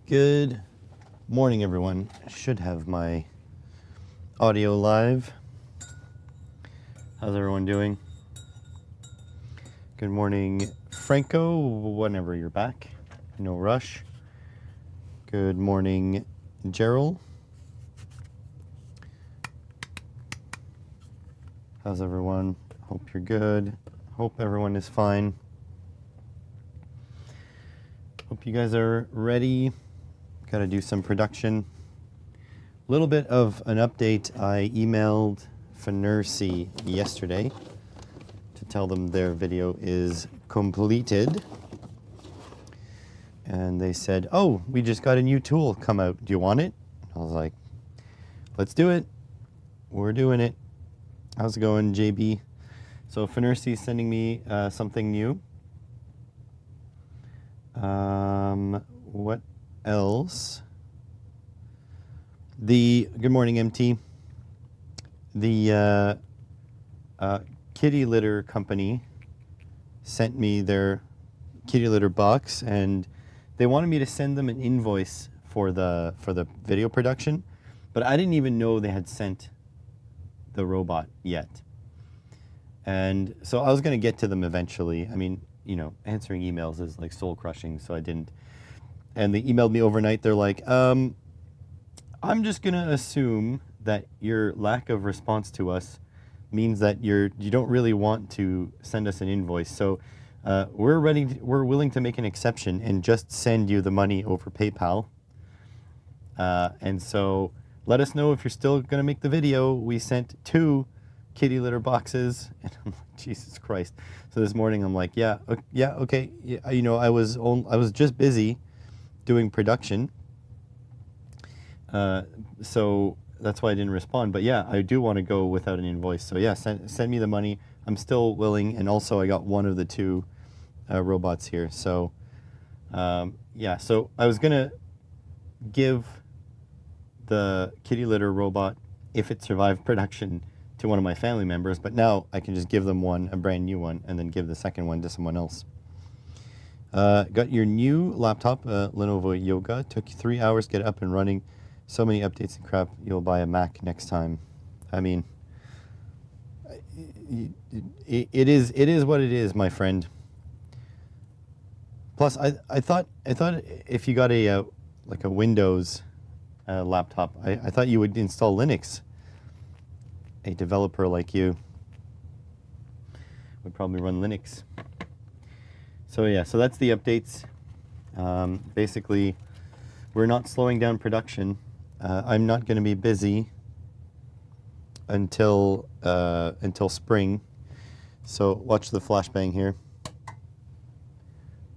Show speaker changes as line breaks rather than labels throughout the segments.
Good morning, everyone. I should have my audio live. How's everyone doing? Good morning, Franco, whenever you're back. No rush. Good morning, Gerald. How's everyone? Hope you're good. Hope everyone is fine. Hope you guys are ready. Got to do some production. A little bit of an update. I emailed Finersi yesterday to tell them their video is completed. And they said, oh, we just got a new tool come out. Do you want it? I was like, let's do it. We're doing it. How's it going, JB? So Finersi is sending me something new. What else? Good morning, MT. The kitty litter company sent me their kitty litter box, and they wanted me to send them an invoice for the video production, but I didn't even know they had sent the robot yet. And so I was going to get to them eventually. I mean, you know, answering emails is like soul crushing, so I didn't. And they emailed me overnight. They're like, I'm just going to assume that your lack of response to us means that you don't really want to send us an invoice. So we're willing to make an exception and just send you the money over PayPal. And so let us know if you're still going to make the video. We sent 2 kitty litter boxes, and I'm like, Jesus Christ. So this morning I'm like, yeah, okay. Yeah, you know, I was just busy doing production. So that's why I didn't respond. But yeah, I do want to go without an invoice. So yeah, send me the money. I'm still willing, and also I got one of the 2 robots here. So yeah, so I was gonna give the kitty litter robot, if it survived production, to one of my family members, but now I can just give them a brand new one, and then give the second one to someone else. Got your new laptop, Lenovo Yoga. Took 3 hours to get up and running. So many updates and crap. You'll buy a Mac next time. I mean, it is what it is, my friend. Plus, I thought if you got a like a Windows laptop, I thought you would install Linux. A developer like you would probably run Linux. So yeah, so that's the updates. Basically, we're not slowing down production. I'm not going to be busy until spring. So watch the flashbang here.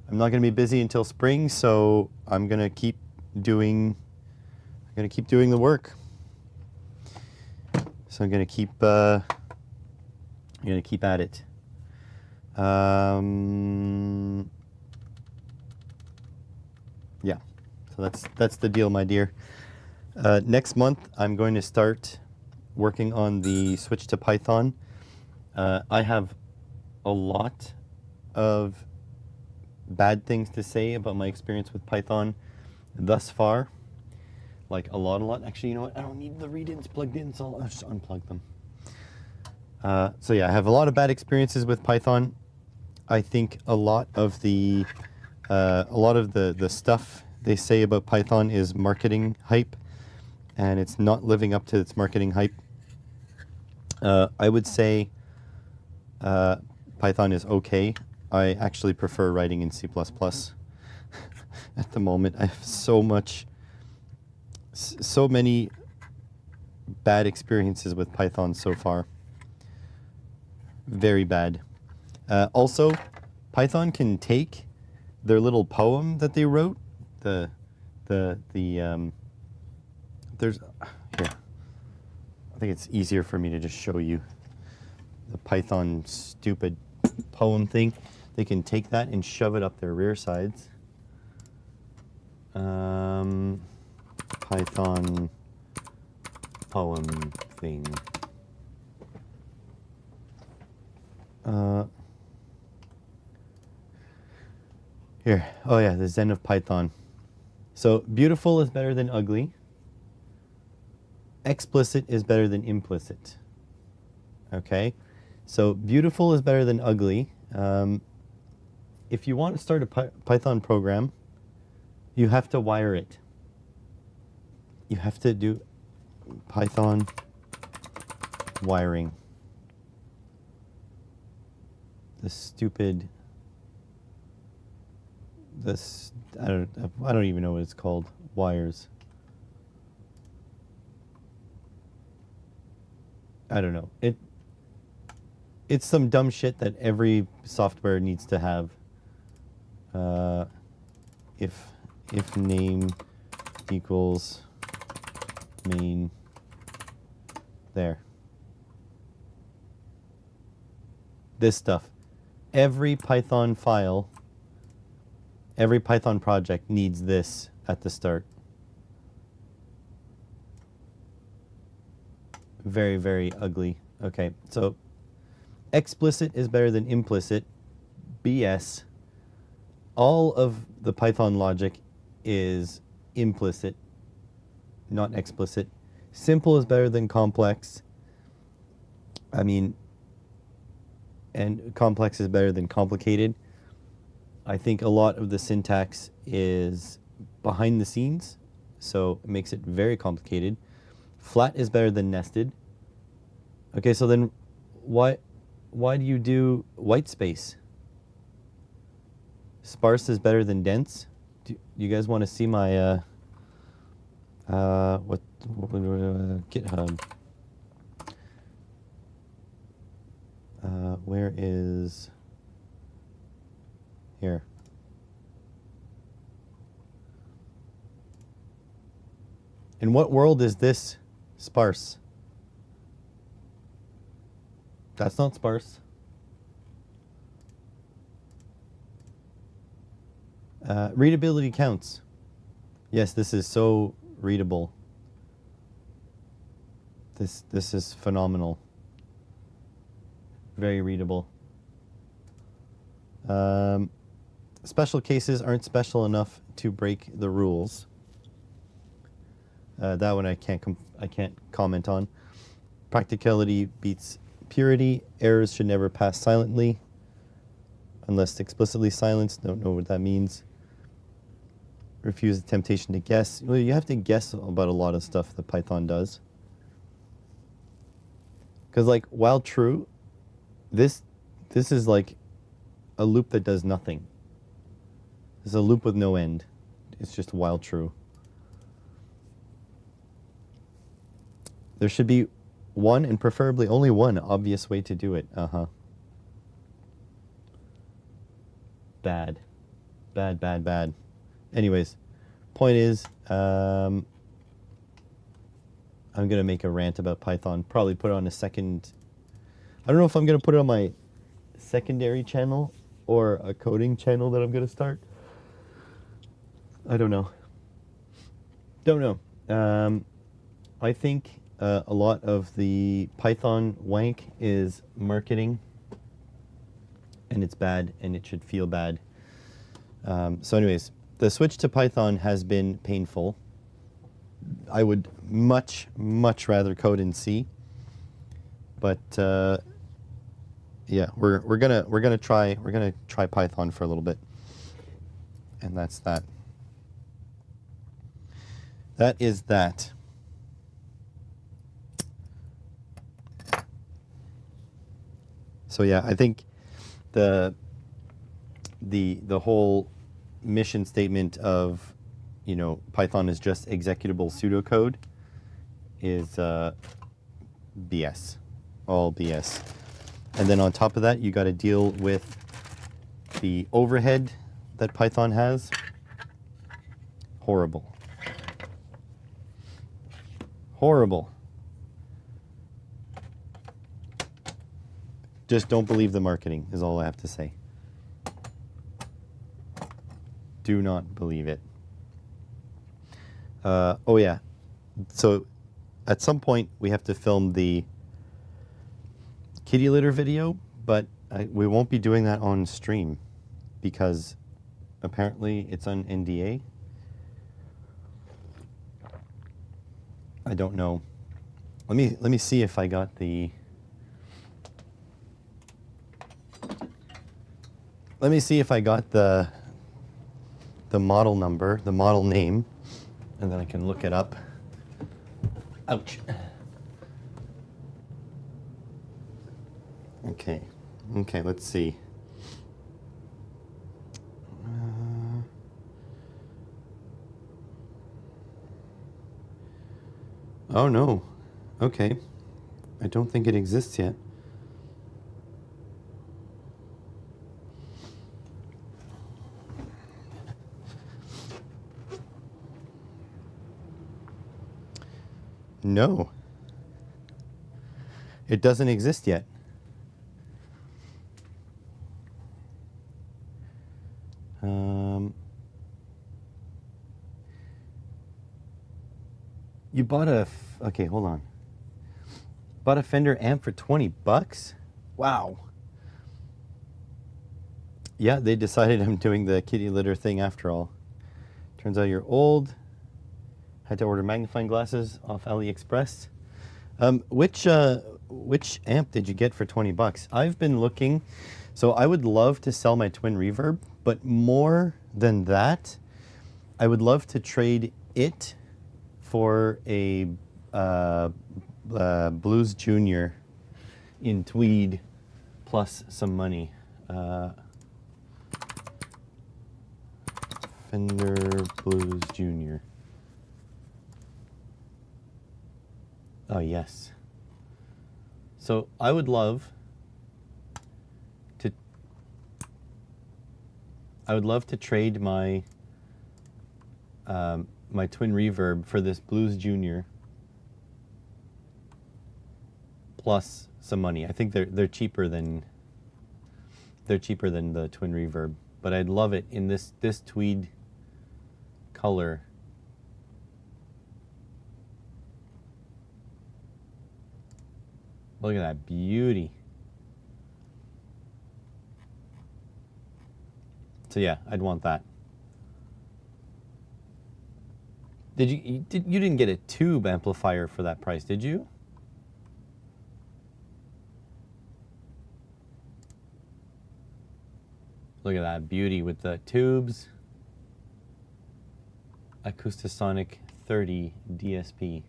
I'm not going to be busy until spring, so I'm going to keep doing the work. So I'm going to keep at it. Yeah, so that's the deal, my dear. Next month, I'm going to start working on the switch to Python. I have a lot of bad things to say about my experience with Python thus far. Like a lot. Actually, you know what? I don't need the read-ins plugged in, so I'll just unplug them. So yeah, I have a lot of bad experiences with Python. I think a lot of the stuff they say about Python is marketing hype, and it's not living up to its marketing hype. I would say Python is okay. I actually prefer writing in C++ at the moment. I have so many bad experiences with Python so far. Very bad. Also, Python can take their little poem that they wrote. There's here. I think it's easier for me to just show you the Python stupid poem thing. They can take that and shove it up their rear sides. Python poem thing. Here. Oh yeah, the Zen of Python. So beautiful is better than ugly. Explicit is better than implicit. Okay, so beautiful is better than ugly. If you want to start a Python program, you have to wire it. You have to do Python wiring. The stupid, this, I don't even know what it's called. Wires. I don't know. It's some dumb shit that every software needs to have. If name equals main, there. This stuff. Every Python file, every Python project needs this at the start. Very, very ugly. Okay, so explicit is better than implicit. BS. All of the Python logic is implicit, not explicit. Simple is better than complex. I mean, and complex is better than complicated. I think a lot of the syntax is behind the scenes, so it makes it very complicated. Flat is better than nested. Okay, so then why do you do white space? Sparse is better than dense. Do you guys want to see my GitHub? Where is here? In what world is this sparse? That's not sparse. Readability counts. Yes, this is so readable. This is phenomenal. Very readable. Special cases aren't special enough to break the rules. That one I can't comment on. Practicality beats purity. Errors should never pass silently unless explicitly silenced. Don't know what that means. Refuse the temptation to guess. Well, you have to guess about a lot of stuff that Python does. Because, like, while true, this is like a loop that does nothing. It's a loop with no end. It's just while true. There should be one, and preferably only one, obvious way to do it. Bad. Bad, bad, bad. Anyways, point is, I'm going to make a rant about Python. Probably put it on a second... I don't know if I'm going to put it on my secondary channel or a coding channel that I'm going to start. I don't know. Don't know. I think a lot of the Python wank is marketing, and it's bad, and it should feel bad. So anyways, the switch to Python has been painful. I would much, much rather code in C, but yeah, we're gonna try Python for a little bit, and that's that. That is that. So yeah, I think the whole mission statement of, you know, Python is just executable pseudocode is BS, all BS. And then on top of that, you got to deal with the overhead that Python has. Horrible. Horrible. Just don't believe the marketing is all I have to say. Do not believe it. Oh yeah, so at some point we have to film the kitty litter video, but we won't be doing that on stream because apparently it's on NDA. I don't know. Let me see if I got the. Let me see if I got the model number, the model name, and then I can look it up. Ouch. Okay. Okay, let's see. Oh no. Okay. I don't think it exists yet. No. It doesn't exist yet. You bought a, okay, hold on. Bought a Fender amp for 20 bucks? Wow. Yeah, they decided I'm doing the kitty litter thing after all. Turns out you're old. Had to order magnifying glasses off AliExpress. Which amp did you get for 20 bucks? I've been looking, so I would love to sell my Twin Reverb, but more than that, I would love to trade it for a Blues Junior in tweed plus some money. Fender Blues Junior. Oh, yes. So I would love to trade my my Twin Reverb for this Blues Junior plus some money. I think they're cheaper than the Twin Reverb, but I'd love it in this tweed color. Look at that beauty. So yeah, I'd want that. You didn't get a tube amplifier for that price, did you? Look at that beauty with the tubes. Acoustasonic 30 DSP.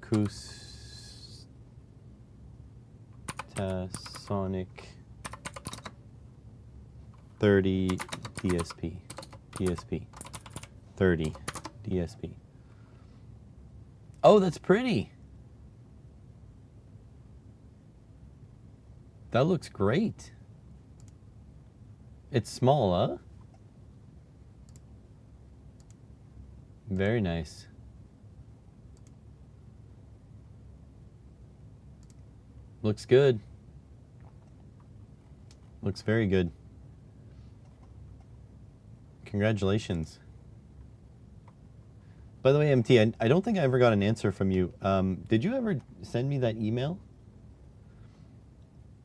Acoustasonic 30 DSP. DSP 30 DSP. Oh, that's pretty. That looks great. It's small, huh? Very nice. Looks good. Looks very good. Congratulations. By the way, MT, I don't think I ever got an answer from you. Did you ever send me that email?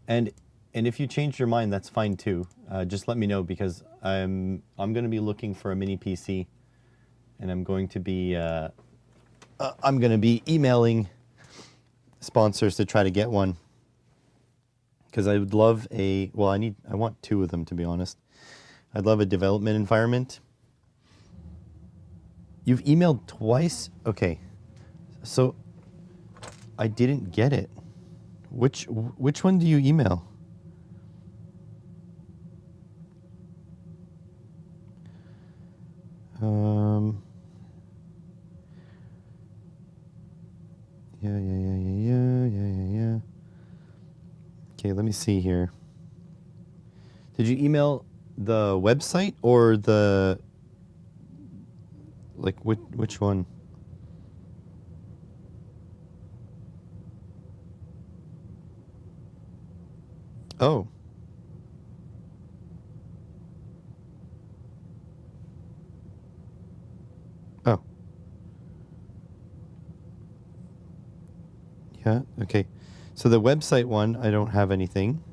And if you changed your mind, that's fine too. Just let me know, because I'm going to be looking for a mini PC, and I'm going to be emailing sponsors to try to get one, because I would love I want two of them, to be honest. I'd love a development environment. You've emailed twice? Okay. So I didn't get it. Which one do you email? Yeah. Okay, let me see here. Did you email the website or the, like, which one? Oh. Oh. Yeah, okay. So the website one, I don't have anything.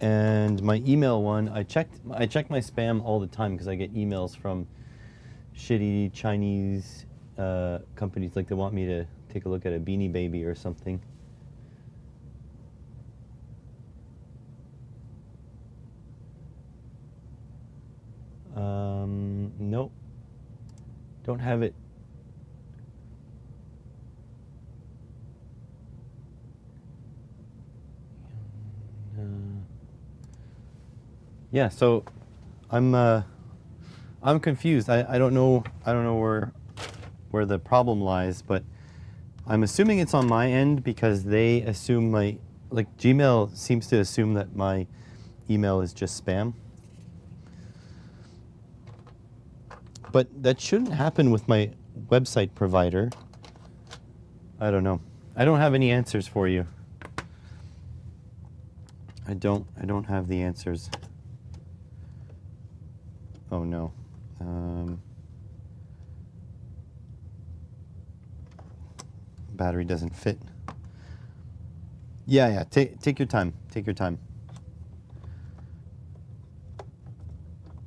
And my email one, I check my spam all the time because I get emails from shitty Chinese companies, like they want me to take a look at a Beanie Baby or something. Nope. Don't have it. Yeah, so I'm confused. I don't know where the problem lies, but I'm assuming it's on my end because they assume Gmail seems to assume that my email is just spam. But that shouldn't happen with my website provider. I don't know. I don't have any answers for you. I don't have the answers. Oh no. Battery doesn't fit. Yeah. Take your time. Take your time.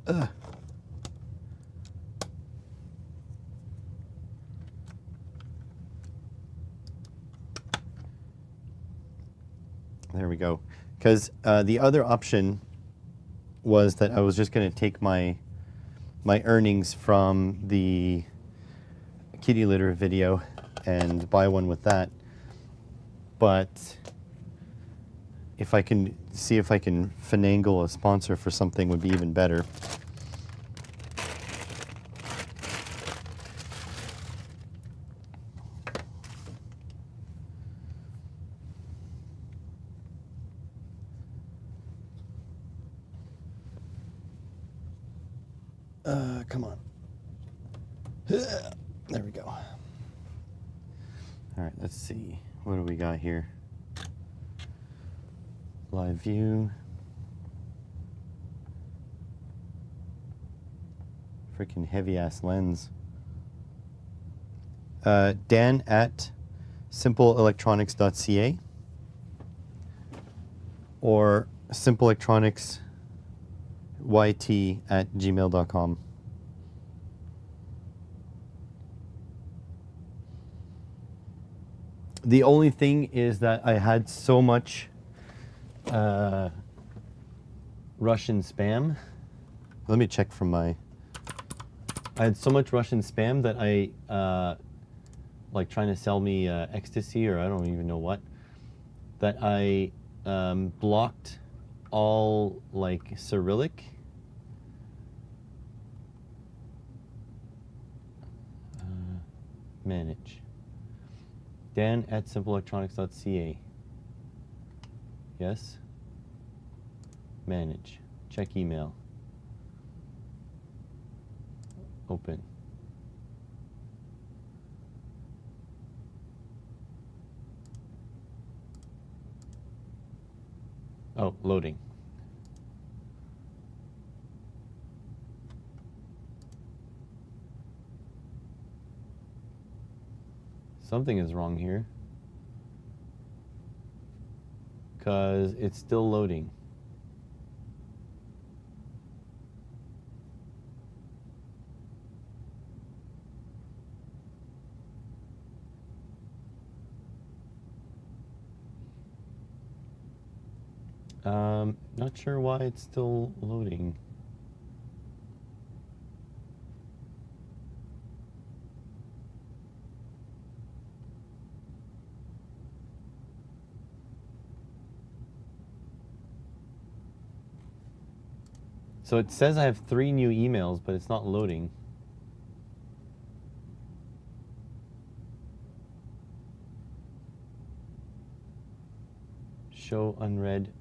Ugh. There we go. Because the other option was that I was just going to take my earnings from the kitty litter video and buy one with that. But if I can see if I can finagle a sponsor for something would be even better. Come on. There we go. All right, let's see. What do we got here? Live view. Freaking heavy ass lens. Dan at simpleelectronics.ca or simpleelectronicsyt@gmail.com. The only thing is that I had so much Russian spam. Let me check from my... I had so much Russian spam that I, like trying to sell me ecstasy or I don't even know what, that I blocked all like Cyrillic. Manage. Dan at simpleelectronics.ca. Yes. Manage. Check email. Open. Oh, loading. Something is wrong here, because it's still loading. Not sure why it's still loading. So it says I have 3 new emails, but it's not loading. Show unread.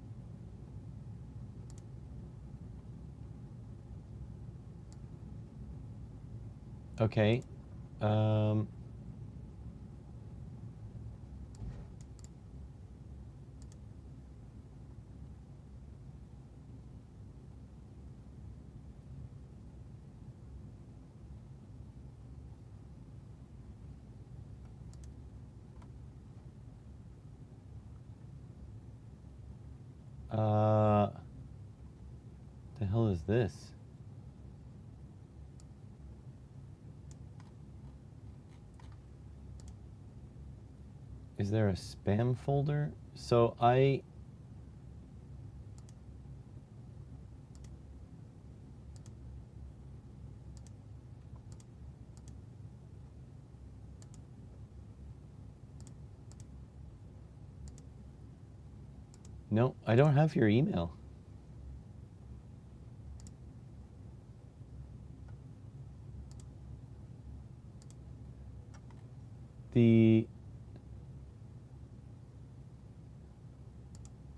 Okay. does this. Is there a spam folder? So no, I don't have your email.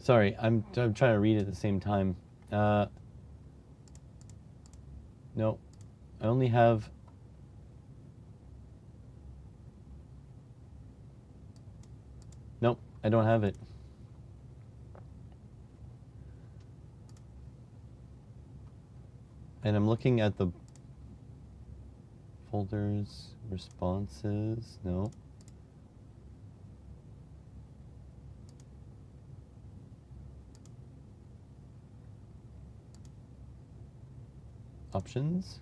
Sorry, I'm trying to read at the same time. No, I only have. Nope, I don't have it. And I'm looking at the folders, responses. No. Options.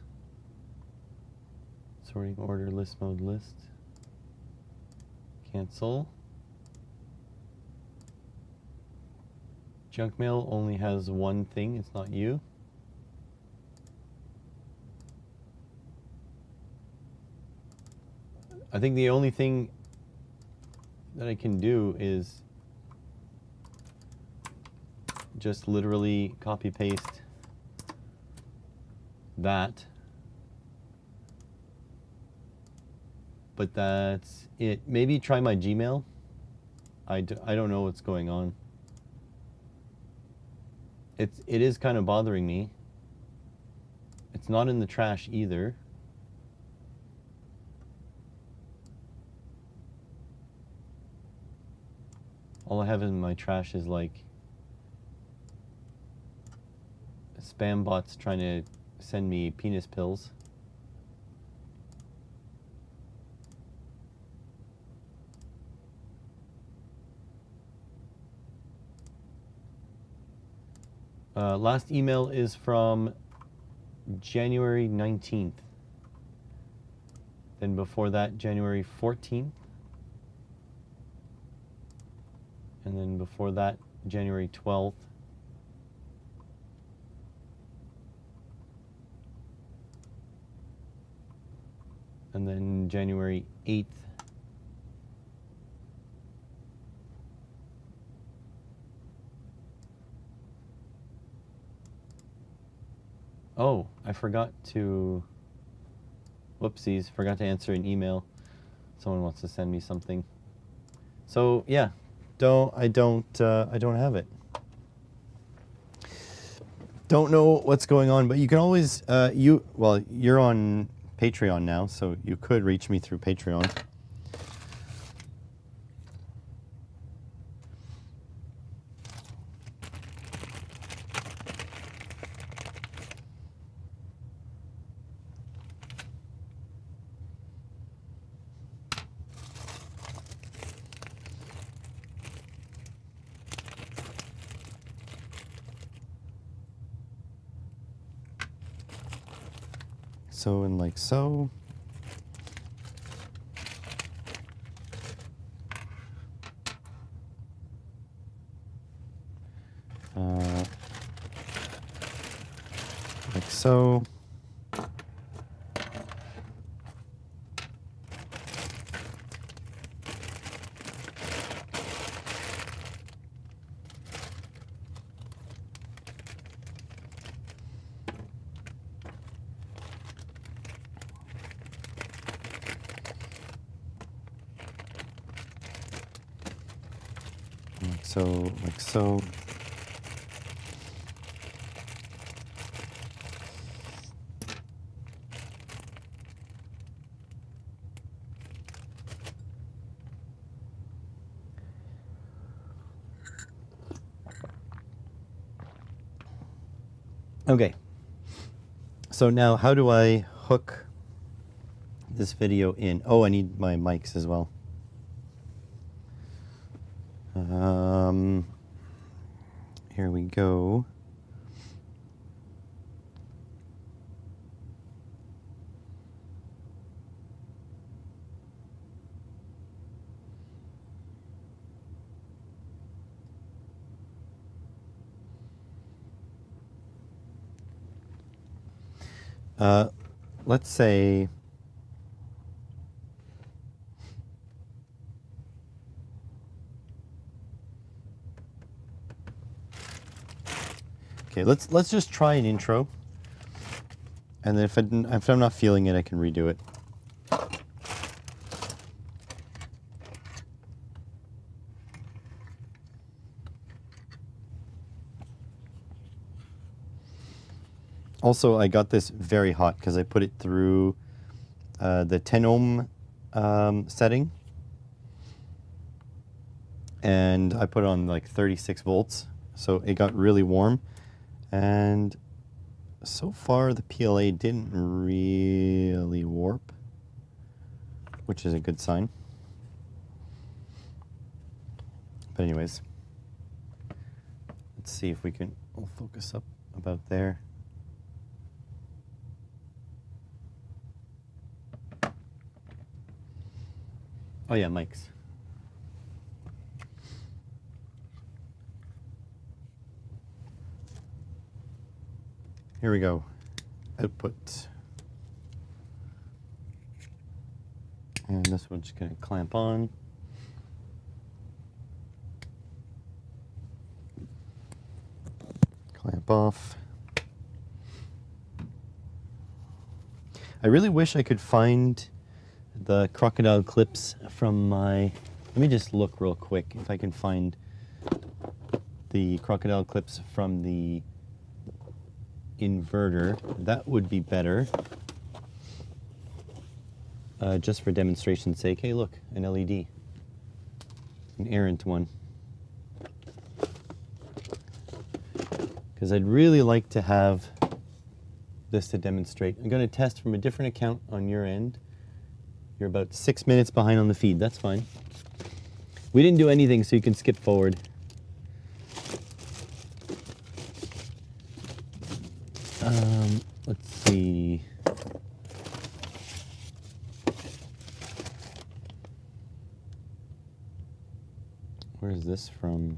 Sorting order, list mode, list. Cancel. Junk mail only has one thing, it's not you. I think the only thing that I can do is just literally copy paste that. But that's it. Maybe try my Gmail. I don't know what's going on. It is kind of bothering me. It's not in the trash either. All I have in my trash is like spam bots trying to send me penis pills. Last email is from January 19th. Then before that, January 14th. And then before that, January 12th. And then January 8th. Oh, I forgot to, whoopsies, forgot to answer an email. Someone wants to send me something. So yeah, I don't have it. Don't know what's going on, but you can always, you're on Patreon now, so you could reach me through Patreon. So and like so. Like so. Like so. Okay. So now how do I hook this video in? Oh, I need my mics as well. Here we go. let's say okay, let's just try an intro, and then if I'm not feeling it, I can redo it. Also, I got this very hot because I put it through the 10 ohm setting, and I put it on like 36 volts, so it got really warm, and so far the PLA didn't really warp, which is a good sign. But anyways, let's see if we can, we'll focus up about there. Oh yeah, mics. Here we go. Output. And this one's just going to clamp on. Clamp off. I really wish I could find the crocodile clips from my, let me just look real quick if I can find the crocodile clips from the inverter. That would be better. Just for demonstration's sake. Hey look, an LED. An errant one. Because I'd really like to have this to demonstrate. I'm going to test from a different account on your end. You're about 6 minutes behind on the feed. That's fine. We didn't do anything, so you can skip forward. Let's see. Where is this from?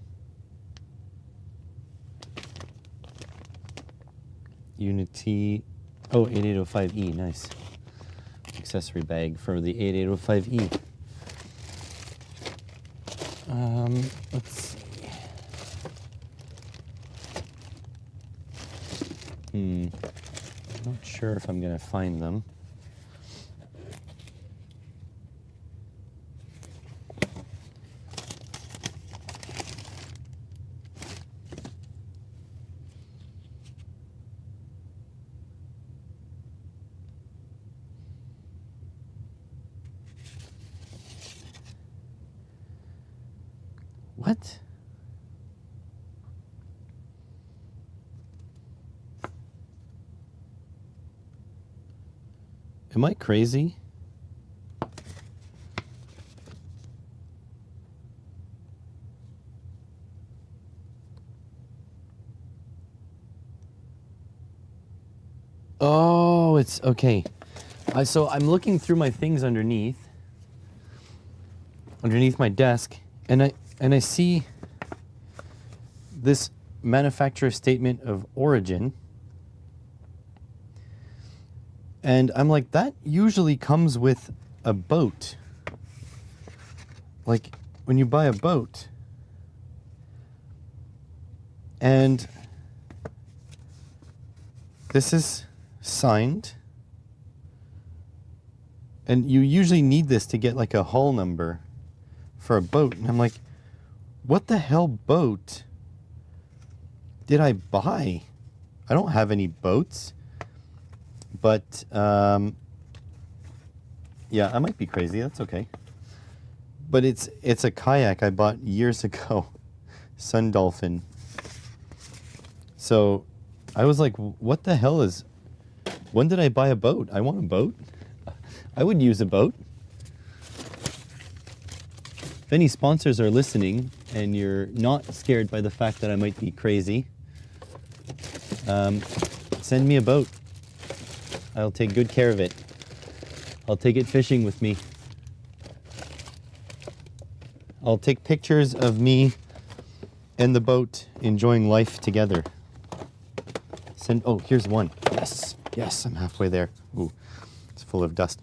Unity. Oh, 8805E. Nice. Accessory bag for the 8805E. Let's see. I'm not sure if I'm going to find them. What? Am I crazy? Oh, it's okay. So I'm looking through my things underneath my desk, and I see this manufacturer statement of origin. And I'm like, that usually comes with a boat. Like when you buy a boat. And this is signed. And you usually need this to get like a hull number for a boat. And I'm like, what the hell boat did I buy? I don't have any boats. But, yeah, I might be crazy. That's okay. But it's a kayak I bought years ago. Sun Dolphin. So I was like, what the hell is... When did I buy a boat? I want a boat. I would use a boat. If any sponsors are listening and you're not scared by the fact that I might be crazy, send me a boat. I'll take good care of it. I'll take it fishing with me. I'll take pictures of me and the boat enjoying life together. Oh, here's one. Yes. Yes, I'm halfway there. Ooh, it's full of dust.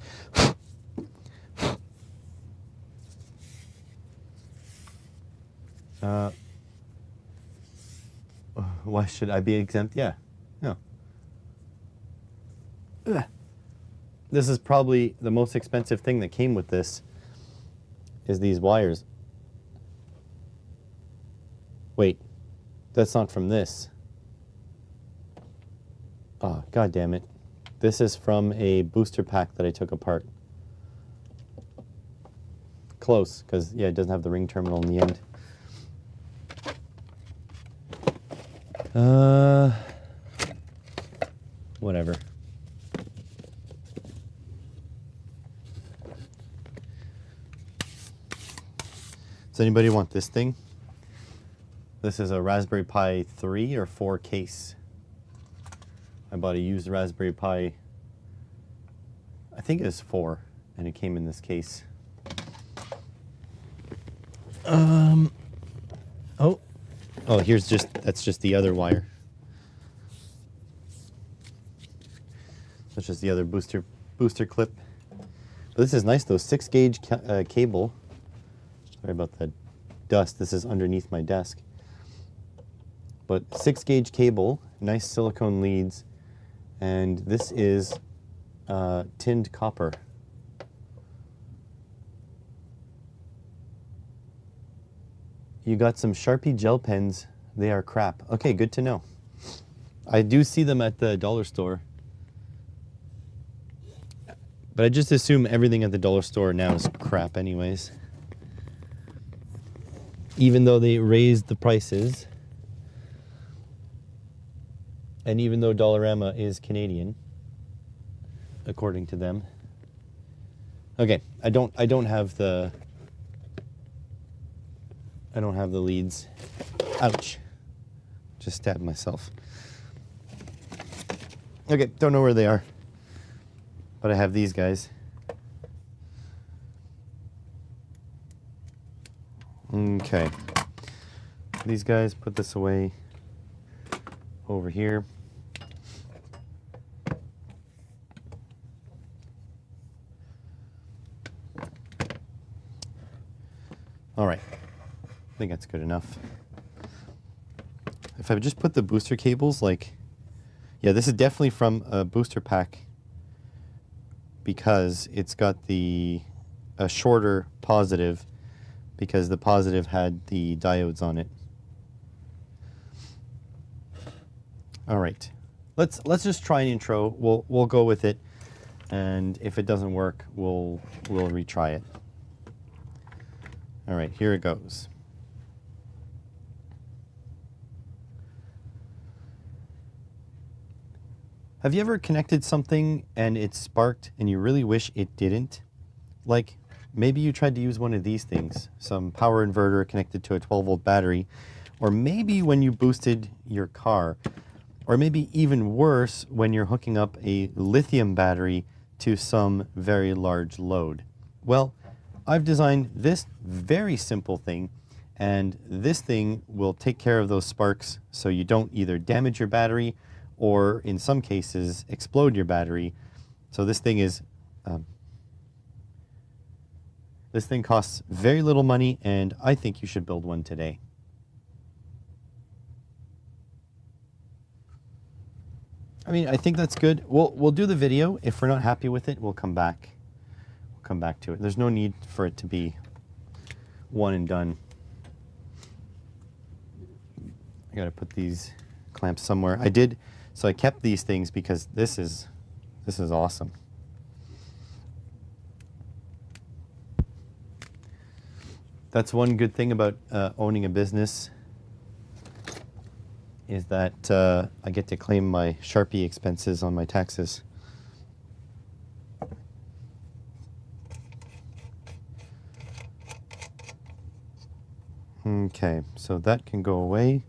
Why should I be exempt? Yeah, no. Ugh. This is probably the most expensive thing that came with this, is these wires. Wait, that's not from this. Oh, God damn it. This is from a booster pack that I took apart. Close, because, yeah, it doesn't have the ring terminal in the end. Whatever. Does anybody want this thing? This is a Raspberry Pi 3 or 4 case. I bought a used Raspberry Pi, I think it was 4, and it came in this case. Oh, that's just the other wire. That's just the other booster clip. But this is nice though, 6-gauge cable. Sorry about the dust, this is underneath my desk. But 6-gauge cable, nice silicone leads, and this is tinned copper. You got some Sharpie gel pens. They are crap. Okay, good to know. I do see them at the dollar store. But I just assume everything at the dollar store now is crap anyways. Even though they raised the prices. And even though Dollarama is Canadian, according to them. Okay, I don't have the leads. Ouch. Just stabbed myself. Okay, don't know where they are. But I have these guys. Okay. These guys, put this away over here. All right. I think that's good enough. If I would just put the booster cables, like, yeah, this is definitely from a booster pack because it's got a shorter positive because the positive had the diodes on it. All right, let's just try an intro. We'll go with it, and if it doesn't work, we'll retry it. All right, here it goes. Have you ever connected something and it sparked and you really wish it didn't? Like maybe you tried to use one of these things, some power inverter connected to a 12-volt battery, or maybe when you boosted your car, or maybe even worse when you're hooking up a lithium battery to some very large load. Well, I've designed this very simple thing, and this thing will take care of those sparks so you don't either damage your battery or in some cases explode your battery. So this thing is, this thing costs very little money, and I think you should build one today. I mean, I think that's good. We'll do the video. If we're not happy with it, we'll come back. We'll come back to it. There's no need for it to be one and done. I gotta put these clamps somewhere. So I kept these things because this is awesome. That's one good thing about owning a business, is that I get to claim my Sharpie expenses on my taxes. Okay, so that can go away.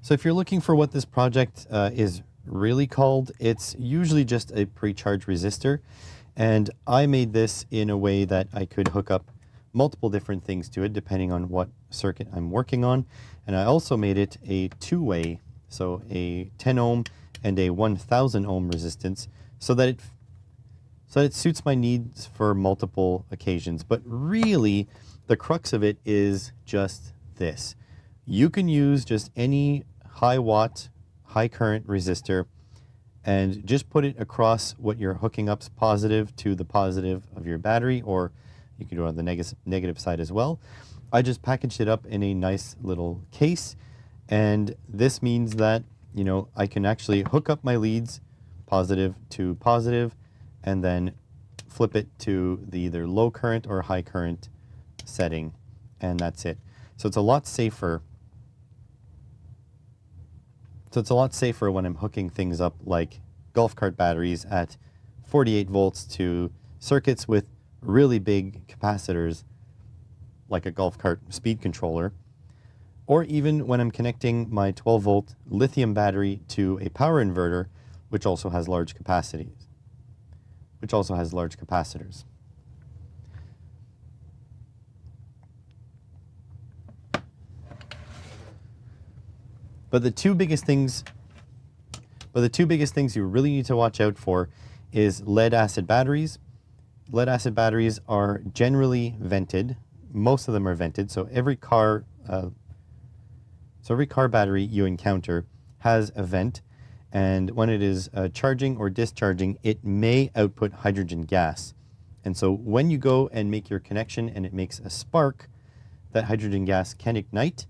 So if you're looking for what this project is really called, it's usually just a pre-charge resistor. And I made this in a way that I could hook up multiple different things to it depending on what circuit I'm working on. And I also made it a two-way, so a 10 ohm and a 1000 ohm resistance, so that it suits my needs for multiple occasions. But really, the crux of it is just this. You can use just any high watt, high current resistor and just put it across what you're hooking up's positive to the positive of your battery, or you can do it on the negative side as well. I just packaged it up in a nice little case, and this means that, you know, I can actually hook up my leads positive to positive and then flip it to the either low current or high current setting, and that's it. So it's a lot safer. So it's a lot safer when I'm hooking things up like golf cart batteries at 48 volts to circuits with really big capacitors like a golf cart speed controller, or even when I'm connecting my 12 volt lithium battery to a power inverter, which also has large capacitors. But the two biggest things you really need to watch out for is lead acid batteries. Lead acid batteries are generally vented. Most of them are vented, so every car battery you encounter has a vent, and when it is charging or discharging, it may output hydrogen gas. And so when you go and make your connection and it makes a spark, that hydrogen gas can ignite,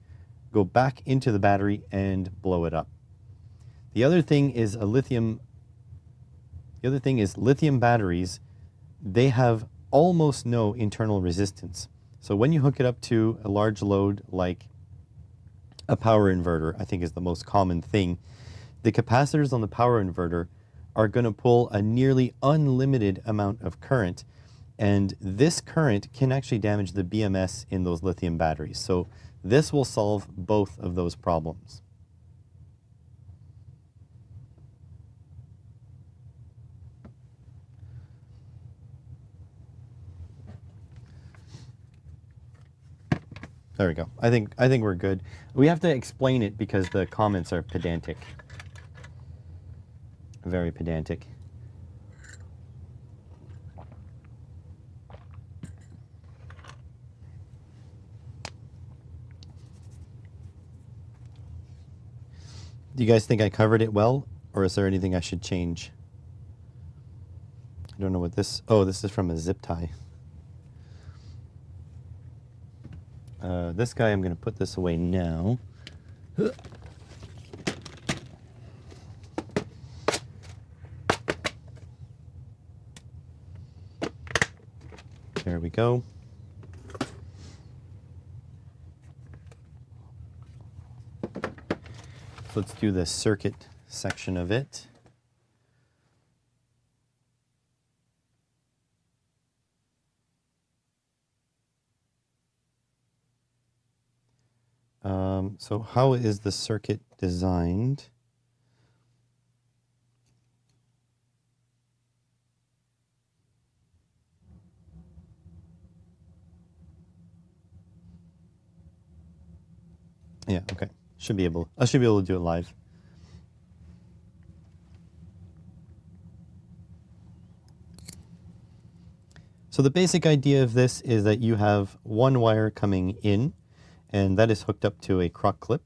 go back into the battery and blow it up. The other thing is lithium batteries. They have almost no internal resistance. So when you hook it up to a large load like a power inverter, I think is the most common thing, the capacitors on the power inverter are going to pull a nearly unlimited amount of current, and this current can actually damage the BMS in those lithium batteries. So this will solve both of those problems. There we go. I think we're good. We have to explain it because the comments are pedantic. Very pedantic. Do you guys think I covered it well, or is there anything I should change? I don't know what this... Oh, this is from a zip tie. This guy, I'm going to put this away now. There we go. So let's do the circuit section of it. So how is the circuit designed? Yeah, okay. I should be able to do it live. So the basic idea of this is that you have one wire coming in, and that is hooked up to a crock clip,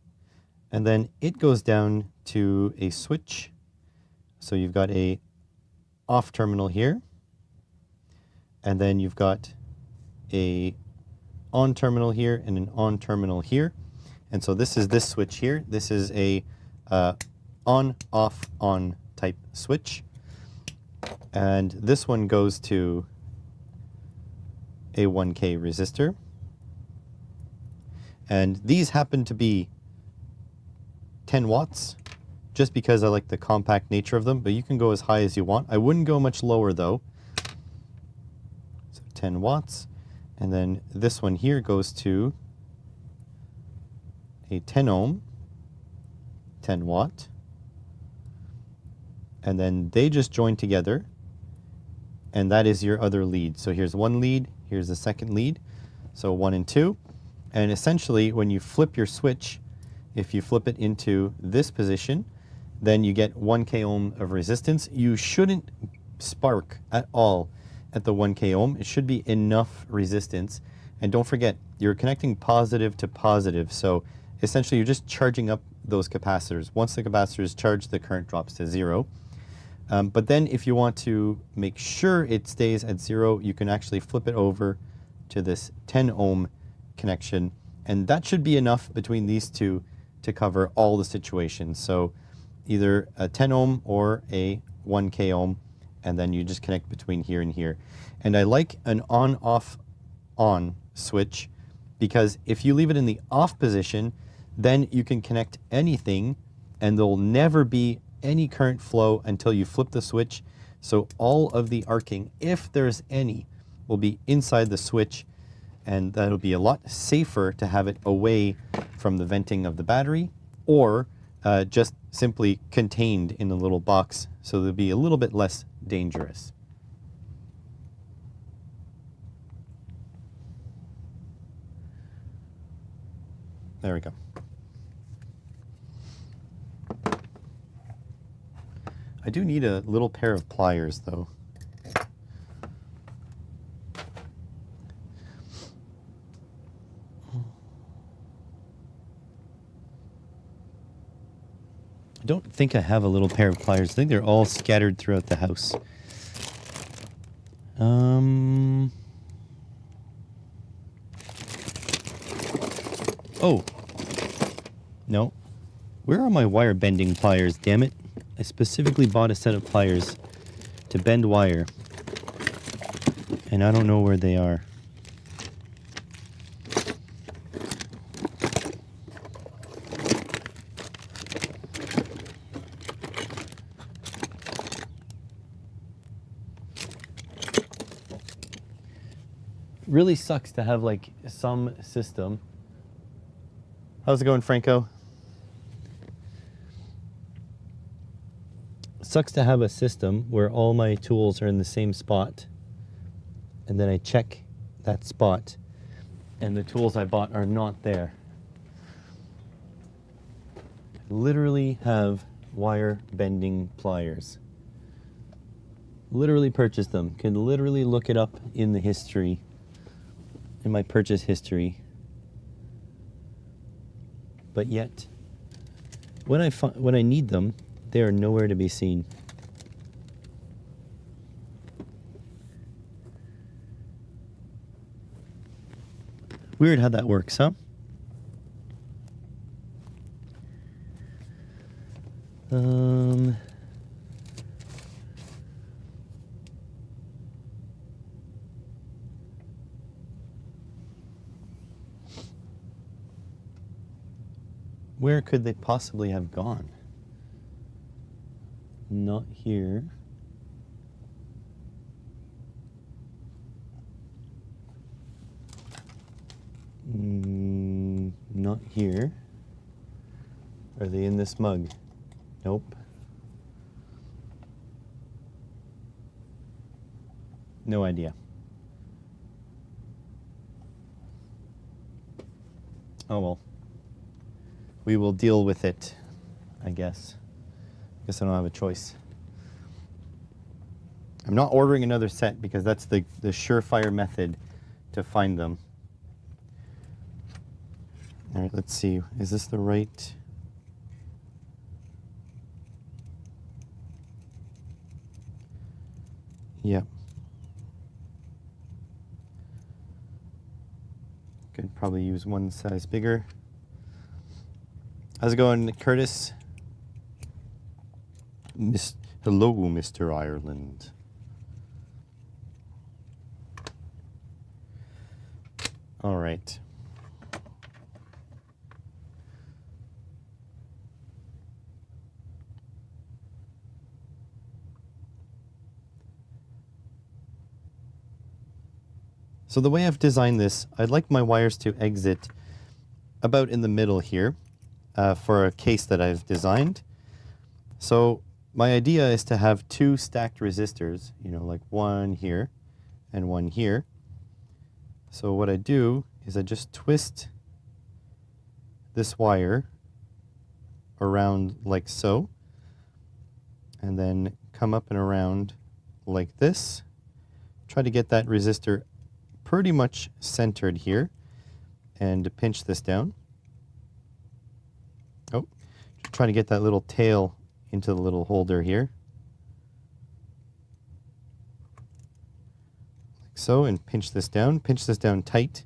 and then it goes down to a switch. So you've got a off terminal here, and then you've got a on terminal here and an on terminal here. And so this is this switch here. This is a on, off, on type switch. And this one goes to a 1K resistor. And these happen to be 10 watts, just because I like the compact nature of them, but you can go as high as you want. I wouldn't go much lower though. So 10 watts. And then this one here goes to a 10 ohm, 10 watt. And then they just join together and that is your other lead. So here's one lead, here's the second lead, so 1 and 2. And essentially, when you flip your switch, if you flip it into this position, then you get 1K ohm of resistance. You shouldn't spark at all at the 1K ohm. It should be enough resistance. And don't forget, you're connecting positive to positive. So essentially, you're just charging up those capacitors. Once the capacitor is charged, the current drops to 0. But then if you want to make sure it stays at 0, you can actually flip it over to this 10 ohm connection. And that should be enough between these two to cover all the situations. So either a 10 ohm or a 1K ohm, and then you just connect between here and here. And I like an on-off-on switch, because if you leave it in the off position, then you can connect anything and there'll never be any current flow until you flip the switch. So all of the arcing, if there's any, will be inside the switch, and that'll be a lot safer to have it away from the venting of the battery, or just simply contained in a little box, so they'll be a little bit less dangerous. There we go. I do need a little pair of pliers, though. I don't think I have a little pair of pliers. I think they're all scattered throughout the house. Oh. No. Where are my wire bending pliers, damn it? I specifically bought a set of pliers to bend wire, and I don't know where they are. Really sucks to have like some system. How's it going, Franco? Sucks to have a system where all my tools are in the same spot, and then I check that spot and the tools I bought are not there. I literally have wire bending pliers. Literally purchased them. Can literally look it up in the history, in my purchase history. But yet, when I need them, they are nowhere to be seen. Weird how that works, huh? Where could they possibly have gone? Not here. Not here. Are they in this mug? Nope. No idea. Oh well. We will deal with it, I guess. Guess I don't have a choice. I'm not ordering another set because that's the surefire method to find them. All right, let's see. Is this the right? Yep. Could probably use one size bigger. How's it going, Curtis? Hello, Mr. Ireland. All right. So the way I've designed this, I'd like my wires to exit about in the middle here for a case that I've designed. So my idea is to have two stacked resistors, you know, like one here and one here. So what I do is I just twist this wire around like so, and then come up and around like this. Try to get that resistor pretty much centered here, and pinch this down. Oh, try to get that little tail into the little holder here. Like so, and pinch this down tight.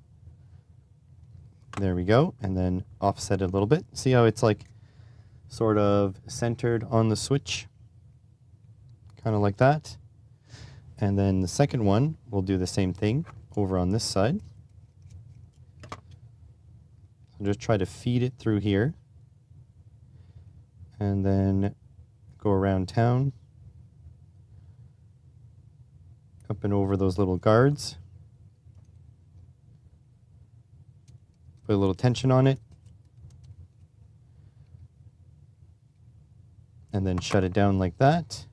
There we go, and then offset it a little bit. See how it's like sort of centered on the switch? Kind of like that. And then the second one, we'll do the same thing over on this side. So just try to feed it through here. And then go around town. Up and over those little guards. Put a little tension on it. And then shut it down like that.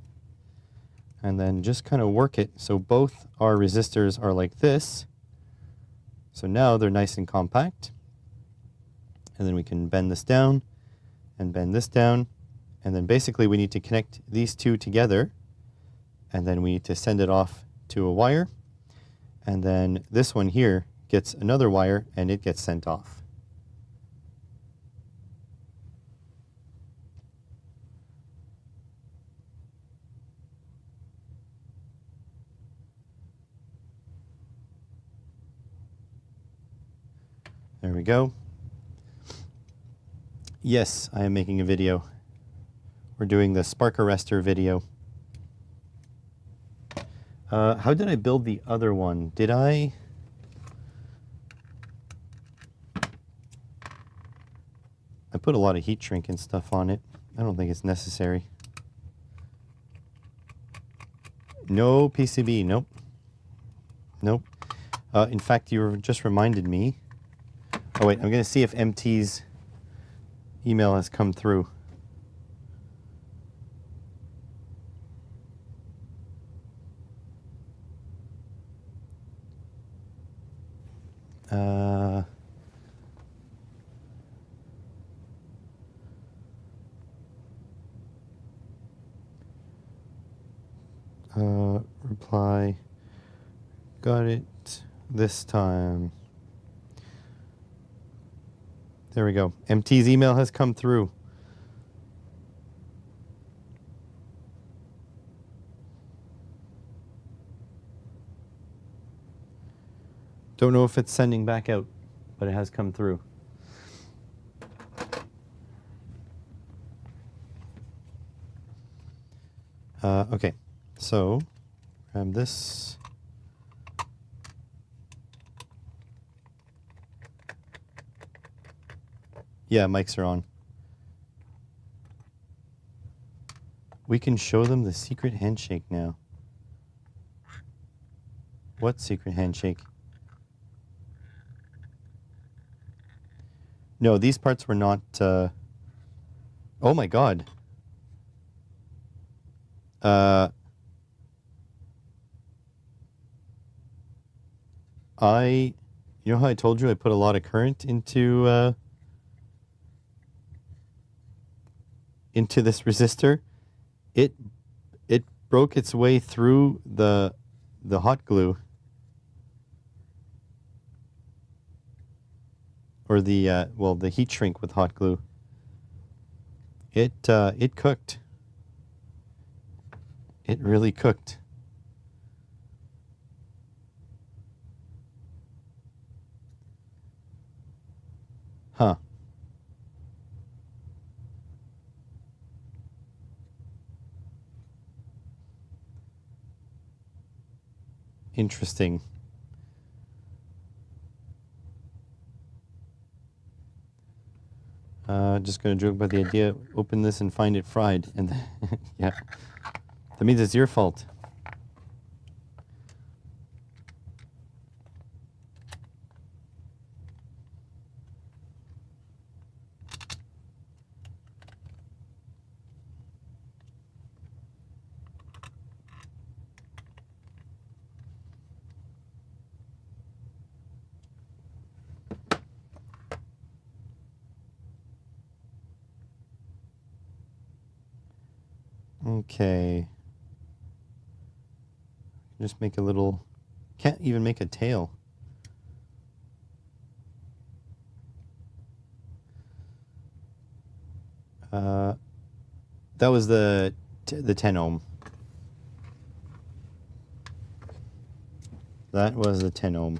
And then just kind of work it so both our resistors are like this. So now they're nice and compact. And then we can bend this down and bend this down. And then basically we need to connect these two together. And then we need to send it off to a wire. And then this one here gets another wire and it gets sent off. There we go. Yes, I am making a video. We're doing the spark arrestor video. How did I build the other one? Did I put a lot of heat shrink and stuff on it. I don't think it's necessary. No PCB, nope. Nope. In fact, you just reminded me. Oh wait, I'm going to see if MT's email has come through. Reply, got it this time. There we go. MT's email has come through. Don't know if it's sending back out, but it has come through. Okay, so grab this. Yeah, mics are on. We can show them the secret handshake now. What secret handshake? No, these parts were not... oh my god. You know how I told you I put a lot of current into this resistor? It broke its way through the hot glue. Or the well, the heat shrink with hot glue. It cooked. It really cooked. Huh. Interesting. Just gonna joke about the idea. Open this and find it fried, and yeah, that means it's your fault. Okay. Just make a little, can't even make a tail. That was the 10 ohm. That was the 10 ohm.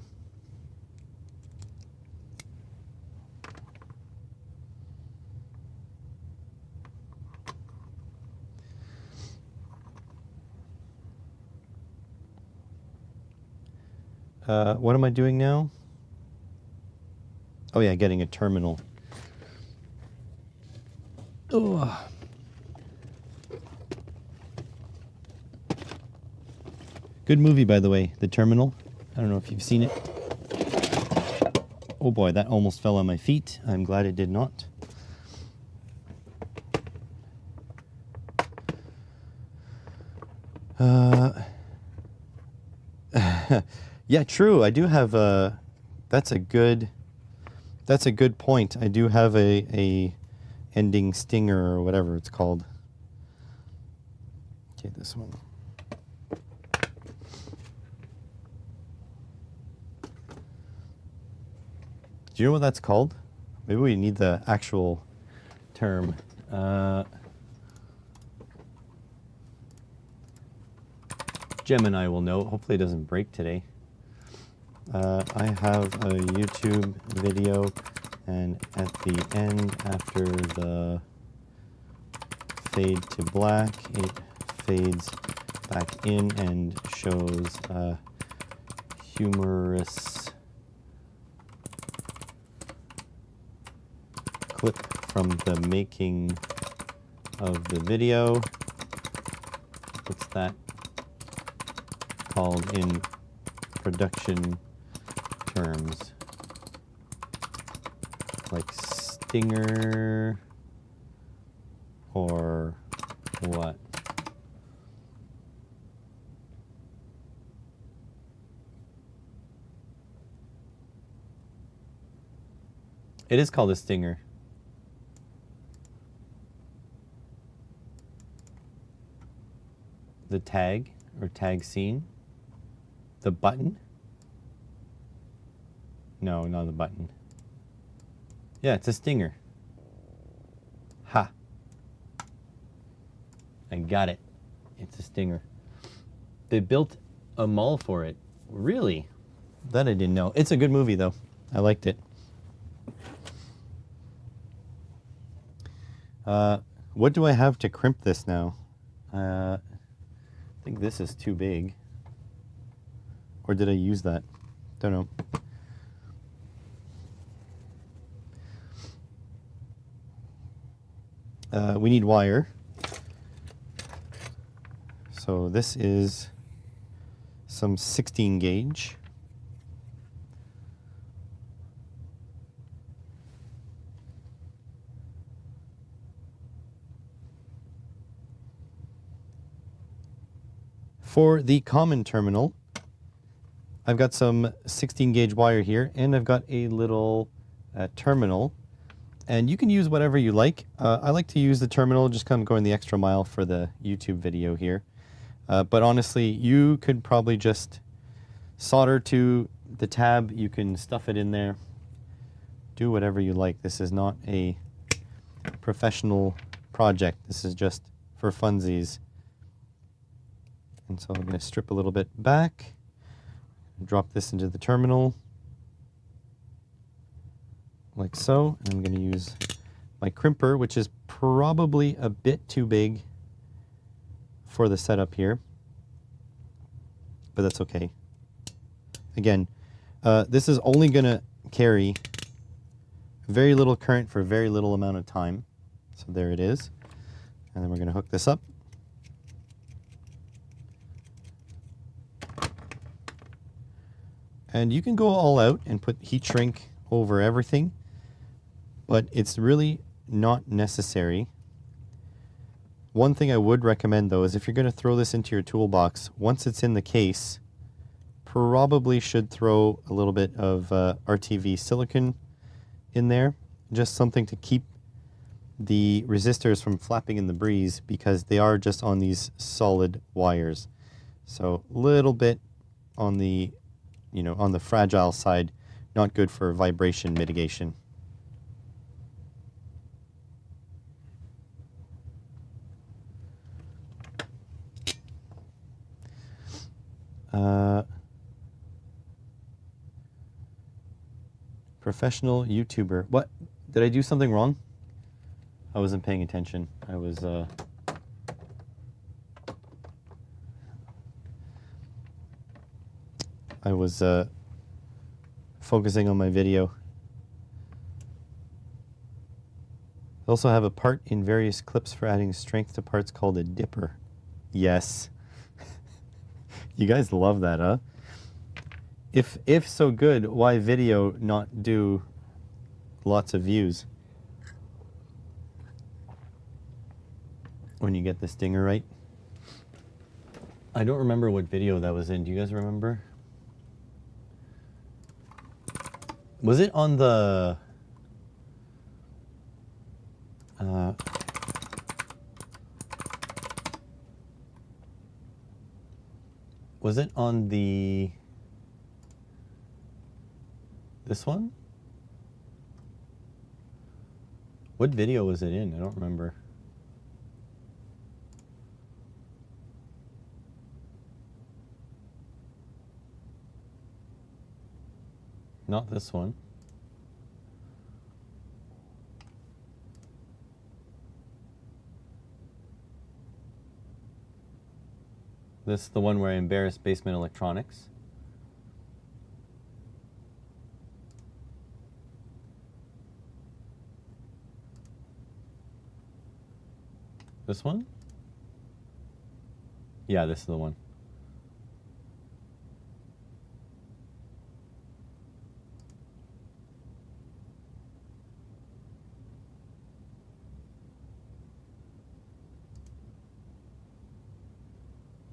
What am I doing now? Oh yeah, getting a terminal. Oh. Good movie, by the way, The Terminal. I don't know if you've seen it. Oh boy, that almost fell on my feet. I'm glad it did not. Yeah, true. I do have a. That's a good point. I do have a ending stinger or whatever it's called. Okay, this one. Do you know what that's called? Maybe we need the actual term. Gemini will know. Hopefully it doesn't break today. I have a YouTube video, and at the end, after the fade to black, it fades back in and shows a humorous clip from the making of the video. What's that called in production terms? Like stinger or what? It is called a stinger. The tag or tag scene. The button? No, not the button. Yeah, it's a stinger. Ha. I got it. It's a stinger. They built a mall for it. Really? That I didn't know. It's a good movie, though. I liked it. What do I have to crimp this now? I think this is too big. Or did I use that? Don't know. We need wire. So this is some 16 gauge. For the common terminal, I've got some 16 gauge wire here, and I've got a little terminal. And you can use whatever you like. I like to use the terminal, just kind of going the extra mile for the YouTube video here. But honestly, you could probably just solder to the tab. You can stuff it in there. Do whatever you like. This is not a professional project. This is just for funsies. And so I'm going to strip a little bit back. Drop this into the terminal. Like so. And I'm going to use my crimper, which is probably a bit too big for the setup here, but that's okay. Again, this is only going to carry very little current for very little amount of time. So there it is. And then we're going to hook this up. And you can go all out and put heat shrink over everything, but it's really not necessary. One thing I would recommend, though, is if you're going to throw this into your toolbox, once it's in the case, probably should throw a little bit of RTV silicone in there, just something to keep the resistors from flapping in the breeze because they are just on these solid wires. So a little bit on the, on the fragile side, not good for vibration mitigation. Professional YouTuber. What? Did I do something wrong? I wasn't paying attention. I was focusing on my video. I also have a part in various clips for adding strength to parts called a dipper. Yes. You guys love that, huh? If so good, why video not do lots of views? When you get the stinger right. I don't remember what video that was in. Do you guys remember? Was it on the... was it on the... this one? What video was it in? I don't remember. Not this one. This is the one where I embarrassed Basement Electronics. This one? Yeah, this is the one.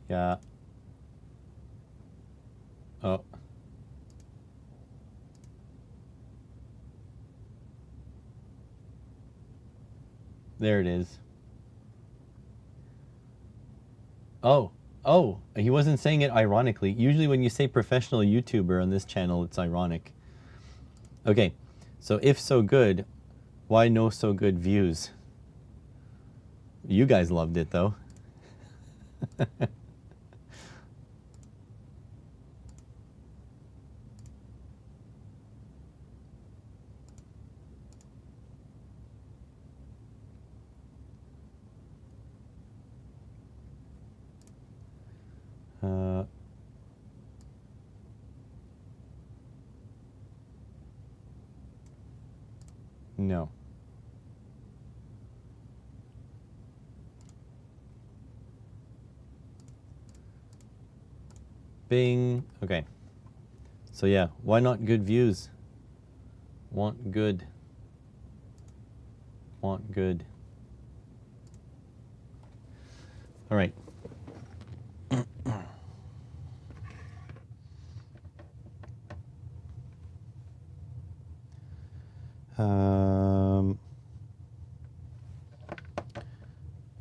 Yeah. Oh. There it is. Oh, he wasn't saying it ironically. Usually when you say professional YouTuber on this channel, it's ironic. Okay, so if so good, why no so good views? You guys loved it though. No. Bing. Okay. So yeah, why not good views? Want good. Want good. All right.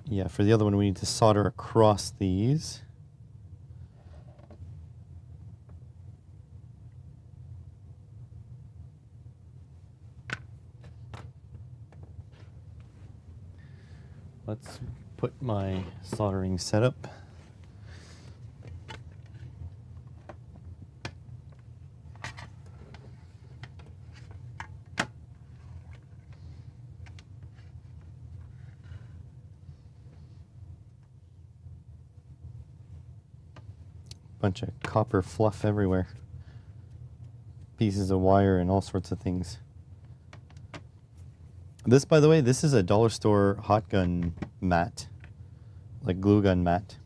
Yeah, for the other one, we need to solder across these. Let's put my soldering setup. Bunch of copper fluff everywhere. Pieces of wire and all sorts of things. This, by the way, this is a dollar store hot gun mat, like glue gun mat.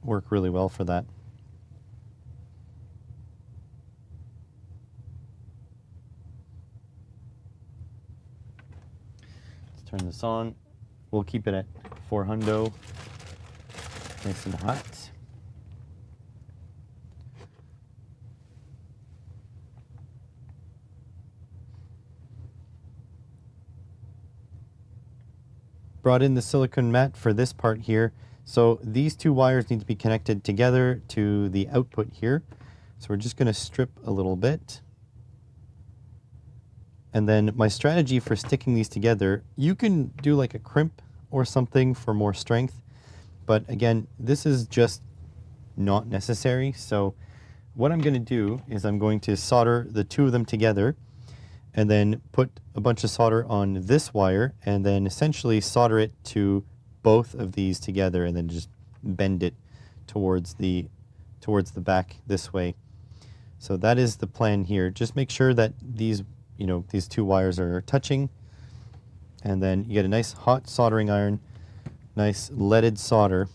Work really well for that. Let's turn this on. We'll keep it at 400, nice and hot. brought in the silicone mat for this part here. So these two wires need to be connected together to the output here. So we're just going to strip a little bit. And then my strategy for sticking these together, you can do like a crimp or something for more strength. But again, this is just not necessary. So what I'm going to do is I'm going to solder the two of them together and then put a bunch of solder on this wire and then essentially solder it to both of these together and then just bend it towards the back this way. So that is the plan here. Just make sure that these two wires are touching, and then you get a nice hot soldering iron, nice leaded solder,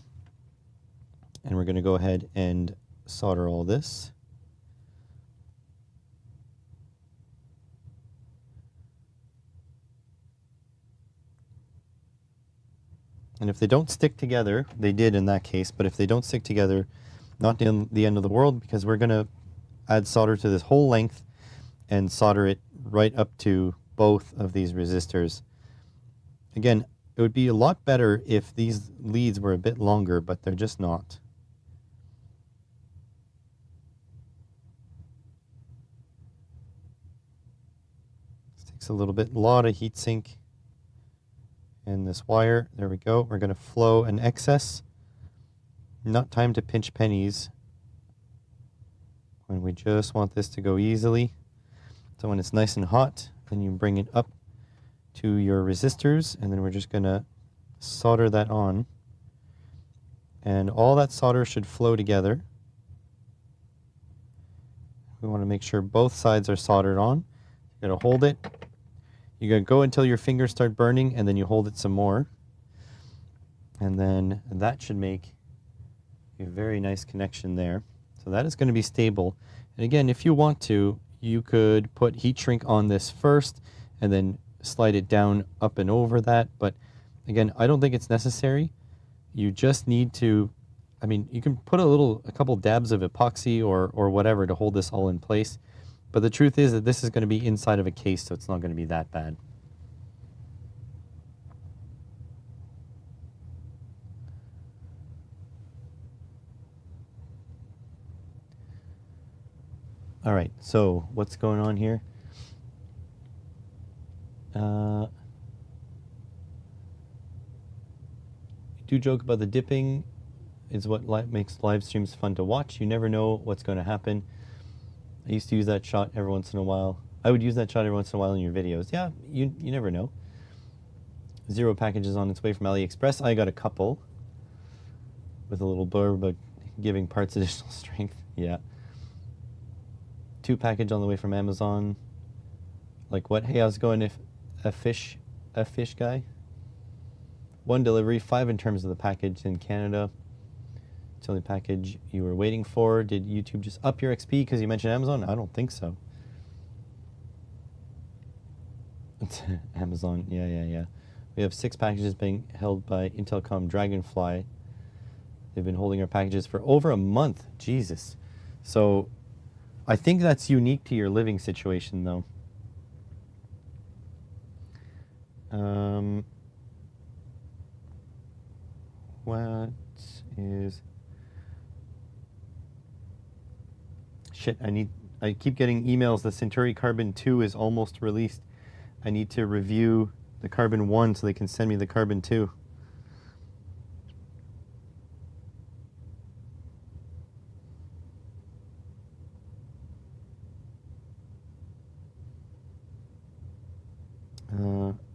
and we're going to go ahead and solder all this. And if they don't stick together, they did in that case, but if they don't stick together, not the end of the world, because we're going to add solder to this whole length and solder it right up to both of these resistors. Again, it would be a lot better if these leads were a bit longer, but they're just not. This takes a little bit, a lot of heat sink. And this wire, there we go. We're going to flow an excess. Not time to pinch pennies when we just want this to go easily. So when it's nice and hot, then you bring it up to your resistors, and then we're just going to solder that on. And all that solder should flow together. We want to make sure both sides are soldered on. You're going to hold it. You're going to go until your fingers start burning, and then you hold it some more. And then that should make a very nice connection there. So that is going to be stable. And again, if you want to, you could put heat shrink on this first and then slide it down up and over that. But again, I don't think it's necessary. You just need to, I mean, you can put a couple dabs of epoxy or whatever to hold this all in place. But the truth is that this is going to be inside of a case, so it's not going to be that bad. All right, so what's going on here? You do joke about the dipping is what makes live streams fun to watch. You never know what's going to happen. I used to use that shot every once in a while. I would use that shot every once in a while in your videos. Yeah, you never know. 0 packages on its way from AliExpress. I got a couple with a little blurb about giving parts additional strength. Yeah. 2 package on the way from Amazon. Like what? Hey, how's it going? If a fish guy. 1 delivery, 5 in terms of the package in Canada. It's the only package you were waiting for. Did YouTube just up your XP because you mentioned Amazon? I don't think so. It's Amazon, yeah. We have 6 packages being held by Intelcom Dragonfly. They've been holding our packages for over a month. Jesus. So I think that's unique to your living situation, though. What is... Shit, I keep getting emails. The Centauri Carbon 2 is almost released. I need to review the Carbon 1 so they can send me the Carbon 2.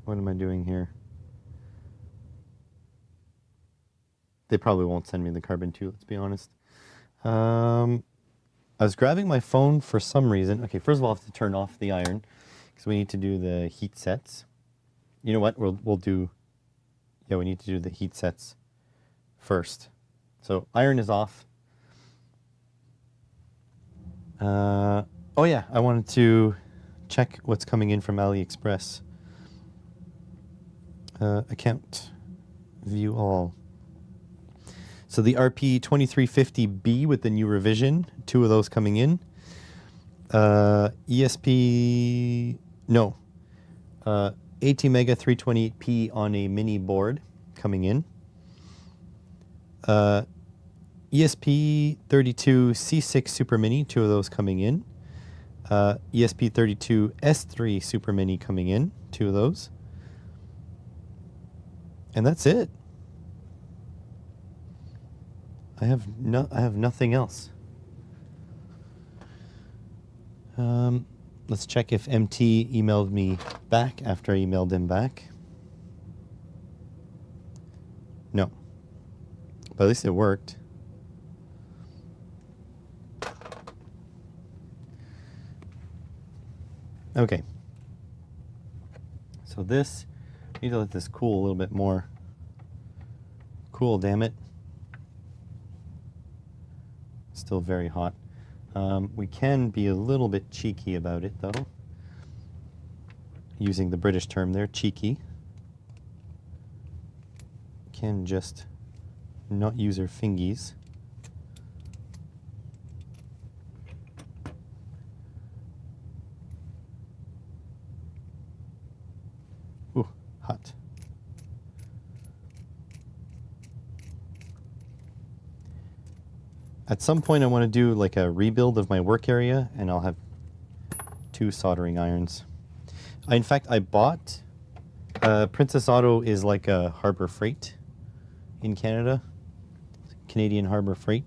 What am I doing here? They probably won't send me the Carbon 2, let's be honest. I was grabbing my phone for some reason. Okay, first of all, I have to turn off the iron because we need to do the heat sets. You know what? We'll do... Yeah, we need to do the heat sets first. So iron is off. Oh yeah, I wanted to check what's coming in from AliExpress. Account. View all. So the RP2350B with the new revision, 2 of those coming in. ESP, no. ATmega 328p on a mini board coming in. ESP32 C6 Super Mini, 2 of those coming in. ESP32 S3 Super Mini coming in, 2 of those. And that's it. I have nothing else. Let's check if MT emailed me back after I emailed him back. No. But at least it worked. Okay. So this, I need to let this cool a little bit more. Cool, damn it. Still very hot. We can be a little bit cheeky about it, though. Using the British term there, cheeky. Can just not use our fingies. Ooh, hot. At some point I want to do like a rebuild of my work area, and I'll have 2 soldering irons. In fact, I bought, Princess Auto is like a Harbor Freight in Canada, Canadian Harbor Freight,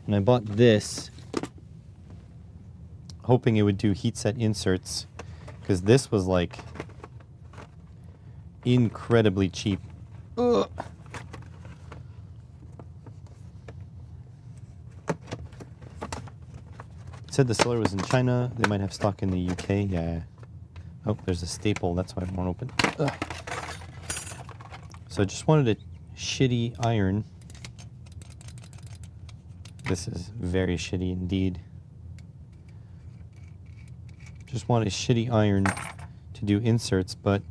and I bought this hoping it would do heat set inserts, because this was like incredibly cheap. Ugh. Said the seller was in China. They might have stock in the UK. Yeah. Oh, there's a staple. That's why it won't open. Ugh. So I just wanted a shitty iron. This is very shitty indeed. Just want a shitty iron to do inserts, but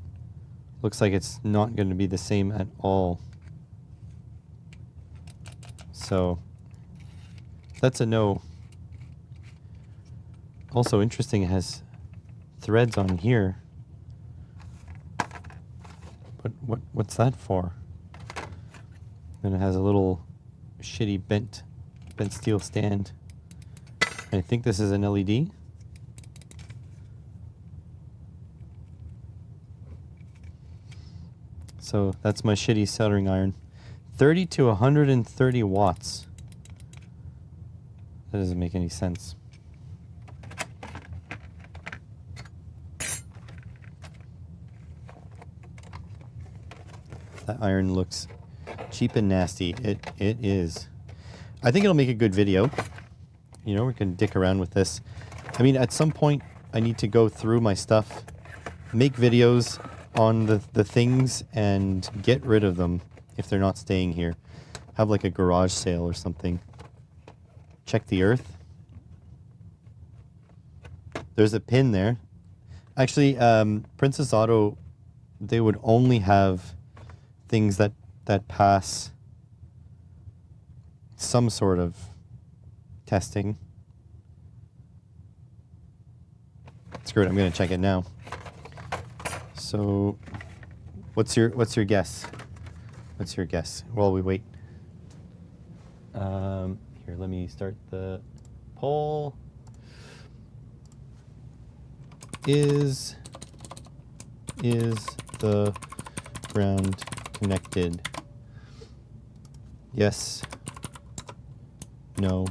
looks like it's not going to be the same at all. So that's a no. Also interesting, it has threads on here. But what's that for? And it has a little shitty bent steel stand. I think this is an LED. So that's my shitty soldering iron. 30 to 130 watts. That doesn't make any sense. That iron looks cheap and nasty. It is. I think it'll make a good video. You know, we can dick around with this. I mean, at some point, I need to go through my stuff, make videos on the things, and get rid of them if they're not staying here. Have like a garage sale or something. Check the earth. There's a pin there. Actually, Princess Auto, they would only have things that pass some sort of testing. Screw it, I'm gonna check it now. So what's your guess? What's your guess while we wait? Here, let me start the poll. Is the ground connected? Yes. No.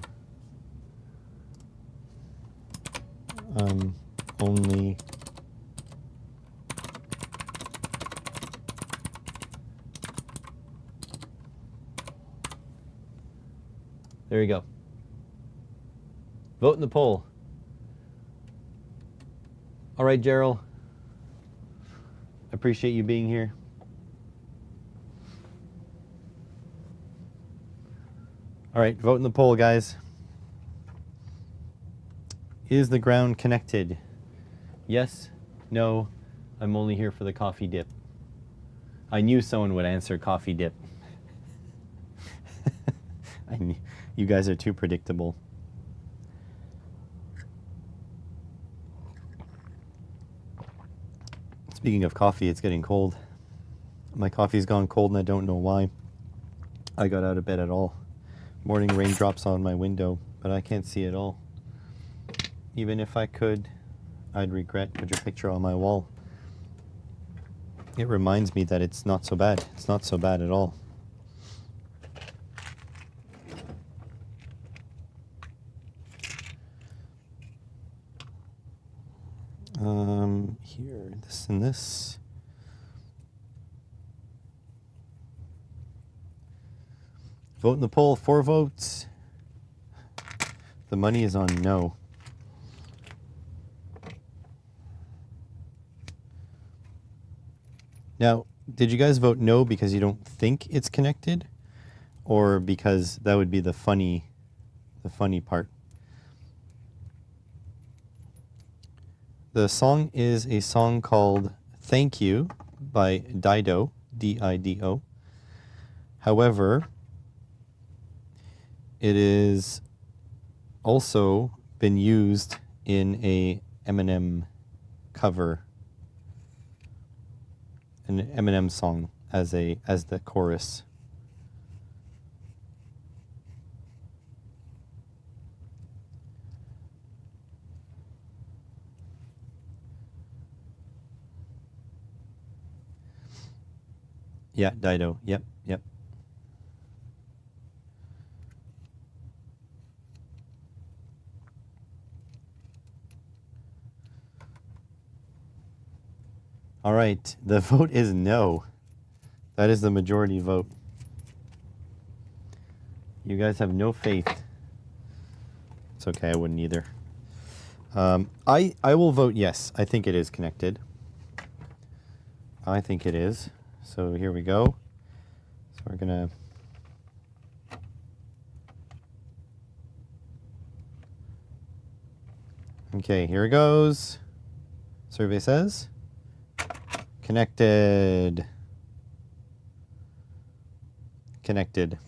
Only there you go. Vote in the poll. All right, Gerald. I appreciate you being here. All right, vote in the poll, guys. Is the ground connected? Yes, no, I'm only here for the coffee dip. I knew someone would answer coffee dip. I knew, you guys are too predictable. Speaking of coffee, it's getting cold. My coffee's gone cold and I don't know why. I got out of bed at all. Morning raindrops on my window, but I can't see it all. Even if I could, I'd regret putting your picture on my wall. It reminds me that it's not so bad. It's not so bad at all. Here, this and this. Vote in the poll, 4 votes. The money is on no. Now, did you guys vote no because you don't think it's connected? Or because that would be the funny part? The song is a song called Thank You by Dido, D-I-D-O. However, it is also been used in a Eminem cover, an Eminem song as the chorus. Yeah, Dido. Yep. All right, the vote is no. That is the majority vote. You guys have no faith. It's okay, I wouldn't either. I will vote yes. I think it is connected. I think it is. So here we go. So we're gonna... Okay, here it goes. Survey says... Connected. Connected.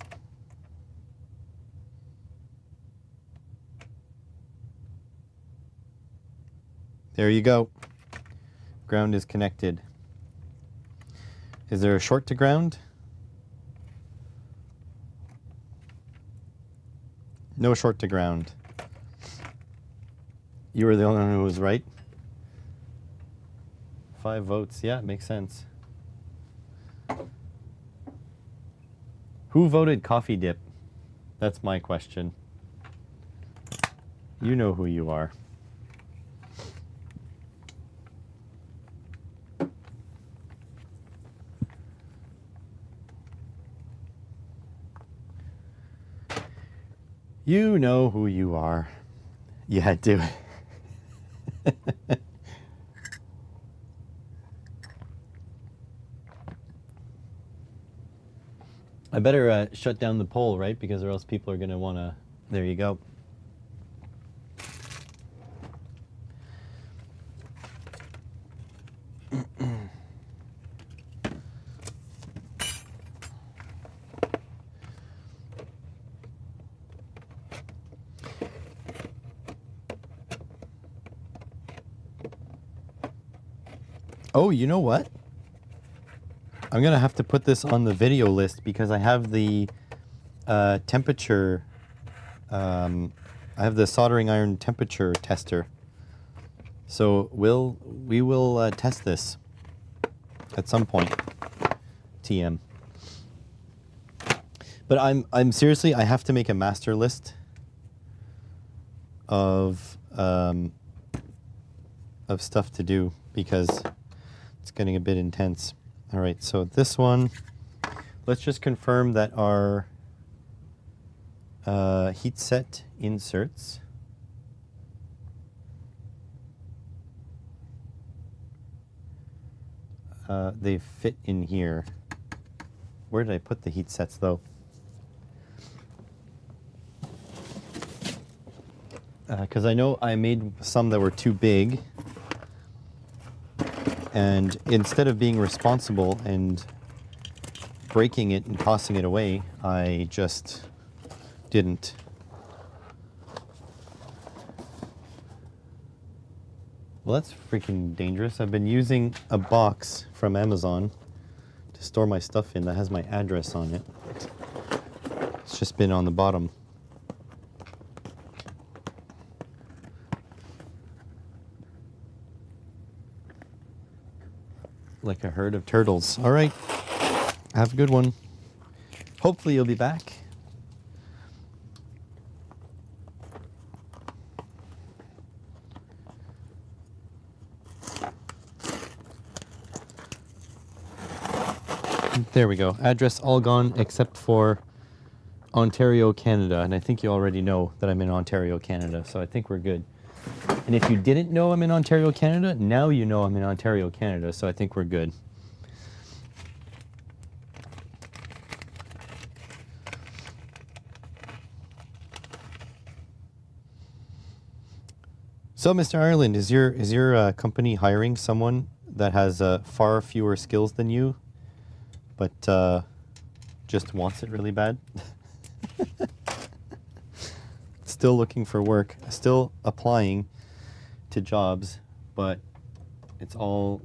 There you go. Ground is connected. Is there a short to ground? No short to ground. You were the only one who was right. 5 votes. Yeah, it makes sense. Who voted coffee dip? That's my question. You know who you are. You know who you are. You had to. I better shut down the poll, right? Because or else people are going to want to... There you go. Oh, you know what? I'm going to have to put this on the video list because I have the temperature, I have the soldering iron temperature tester. So we will test this at some point, TM. But I'm seriously, I have to make a master list of stuff to do because it's getting a bit intense. All right, so this one, let's just confirm that our heat set inserts they fit in here. Where did I put the heat sets though? Because I know I made some that were too big, and instead of being responsible and breaking it and tossing it away, I just didn't. Well, that's freaking dangerous. I've been using a box from Amazon to store my stuff in that has my address on it. It's just been on the bottom. Like a herd of turtles. All right. Have a good one. Hopefully you'll be back. There we go. Address all gone except for Ontario, Canada. And I think you already know that I'm in Ontario, Canada. So I think we're good. And if you didn't know I'm in Ontario, Canada, now you know I'm in Ontario, Canada. So I think we're good. So, Mr. Ireland, is your company hiring someone that has far fewer skills than you, but just wants it really bad? Still looking for work, still applying to jobs, but it's all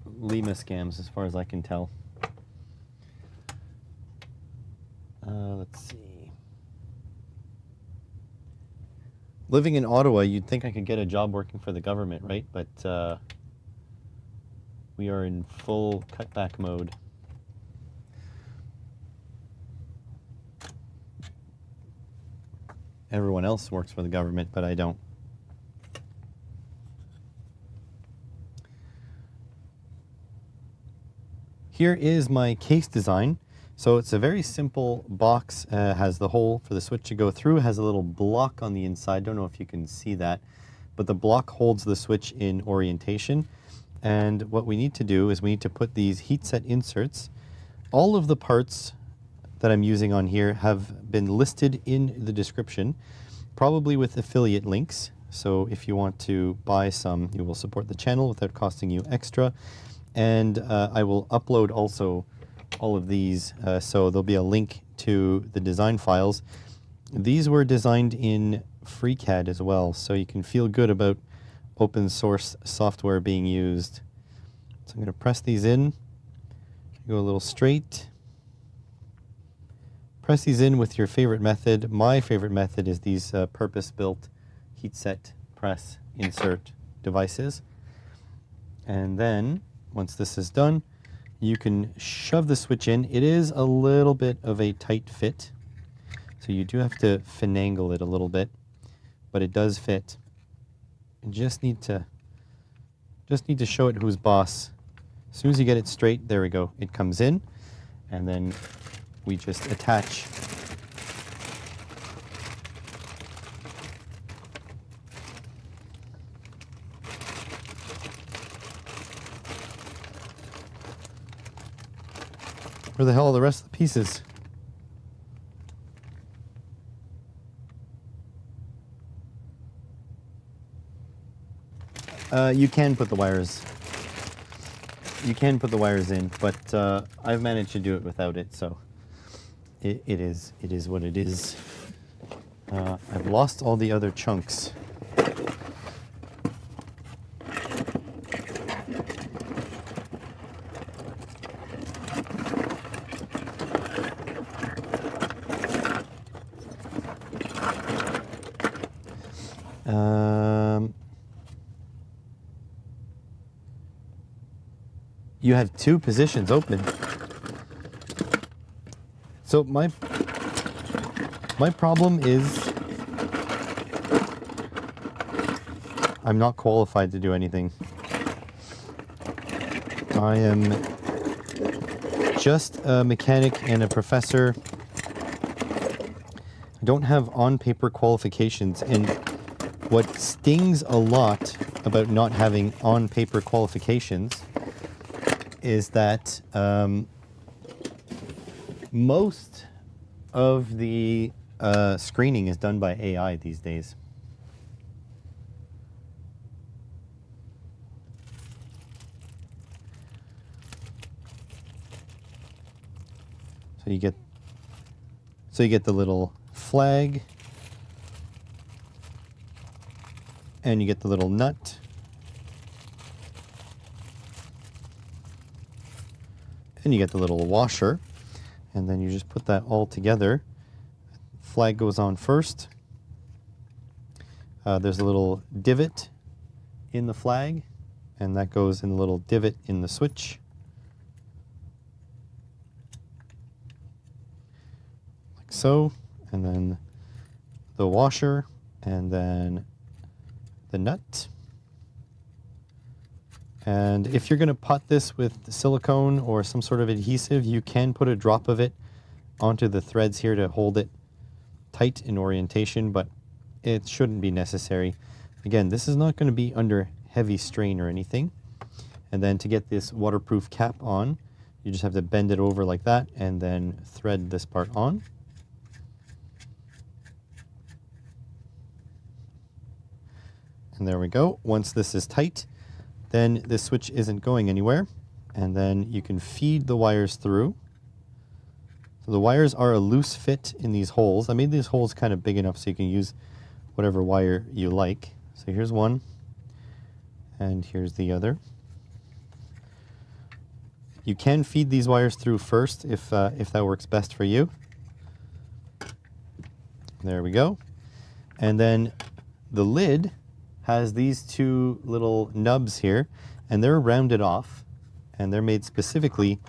Lima scams as far as I can tell. Let's see. Living in Ottawa, you'd think I could get a job working for the government, right? But we are in full cutback mode. Everyone else works for the government, but I don't. Here is my case design. So it's a very simple box, has the hole for the switch to go through, has a little block on the inside. Don't know if you can see that, but the block holds the switch in orientation. And what we need to do is we need to put these heatset inserts. All of the parts that I'm using on here have been listed in the description, probably with affiliate links. So if you want to buy some, you will support the channel without costing you extra. And I will upload also all of these, so there'll be a link to the design files. These were designed in FreeCAD as well, so you can feel good about open source software being used. So I'm going to press these in, go a little straight. Press these in with your favorite method. My favorite method is these purpose-built heatset press insert devices. And then, once this is done, you can shove the switch in. It is a little bit of a tight fit, so you do have to finagle it a little bit, but it does fit. You just need to show it who's boss. As soon as you get it straight, there we go. It comes in, and then we just attach. Where the hell are the rest of the pieces? You can put the wires. You can put the wires in, but I've managed to do it without it, so it is what it is. I've lost all the other chunks. You have two positions open. So my problem is I'm not qualified to do anything. I am just a mechanic and a professor. I don't have on-paper qualifications, and what stings a lot about not having on-paper qualifications is that most of the screening is done by AI these days. So you get the little flag, and you get the little nut, Then you get the little washer, and then you just put that all together. Flag goes on first. There's a little divot in the flag, and that goes in the little divot in the switch. Like so, and then the washer, and then the nut. And if you're going to pot this with silicone or some sort of adhesive, you can put a drop of it onto the threads here to hold it tight in orientation, but it shouldn't be necessary. Again, this is not going to be under heavy strain or anything. And then to get this waterproof cap on, you just have to bend it over like that and then thread this part on. And there we go. Once this is tight, then this switch isn't going anywhere. And then you can feed the wires through. So the wires are a loose fit in these holes. I made these holes kind of big enough so you can use whatever wire you like. So here's one, and here's the other. You can feed these wires through first if that works best for you. There we go. And then the lid has these two little nubs here, and they're rounded off, and they're made specifically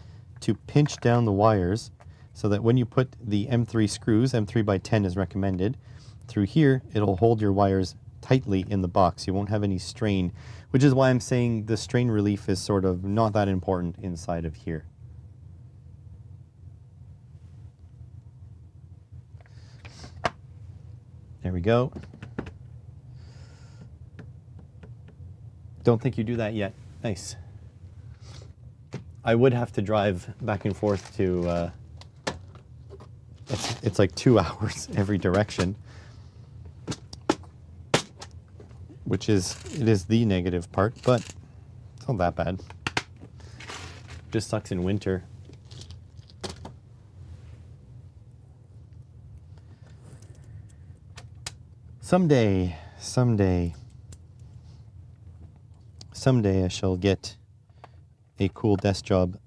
to pinch down the wires so that when you put the M3 screws, M3 by 10 is recommended, through here, it'll hold your wires tightly in the box. You won't have any strain, which is why I'm saying the strain relief is sort of not that important inside of here. There we go. Don't think you do that yet. Nice. I would have to drive back and forth to, it's like 2 hours every direction, which is, it is the negative part, but it's not that bad. Just sucks in winter. Someday I shall get a cool desk job.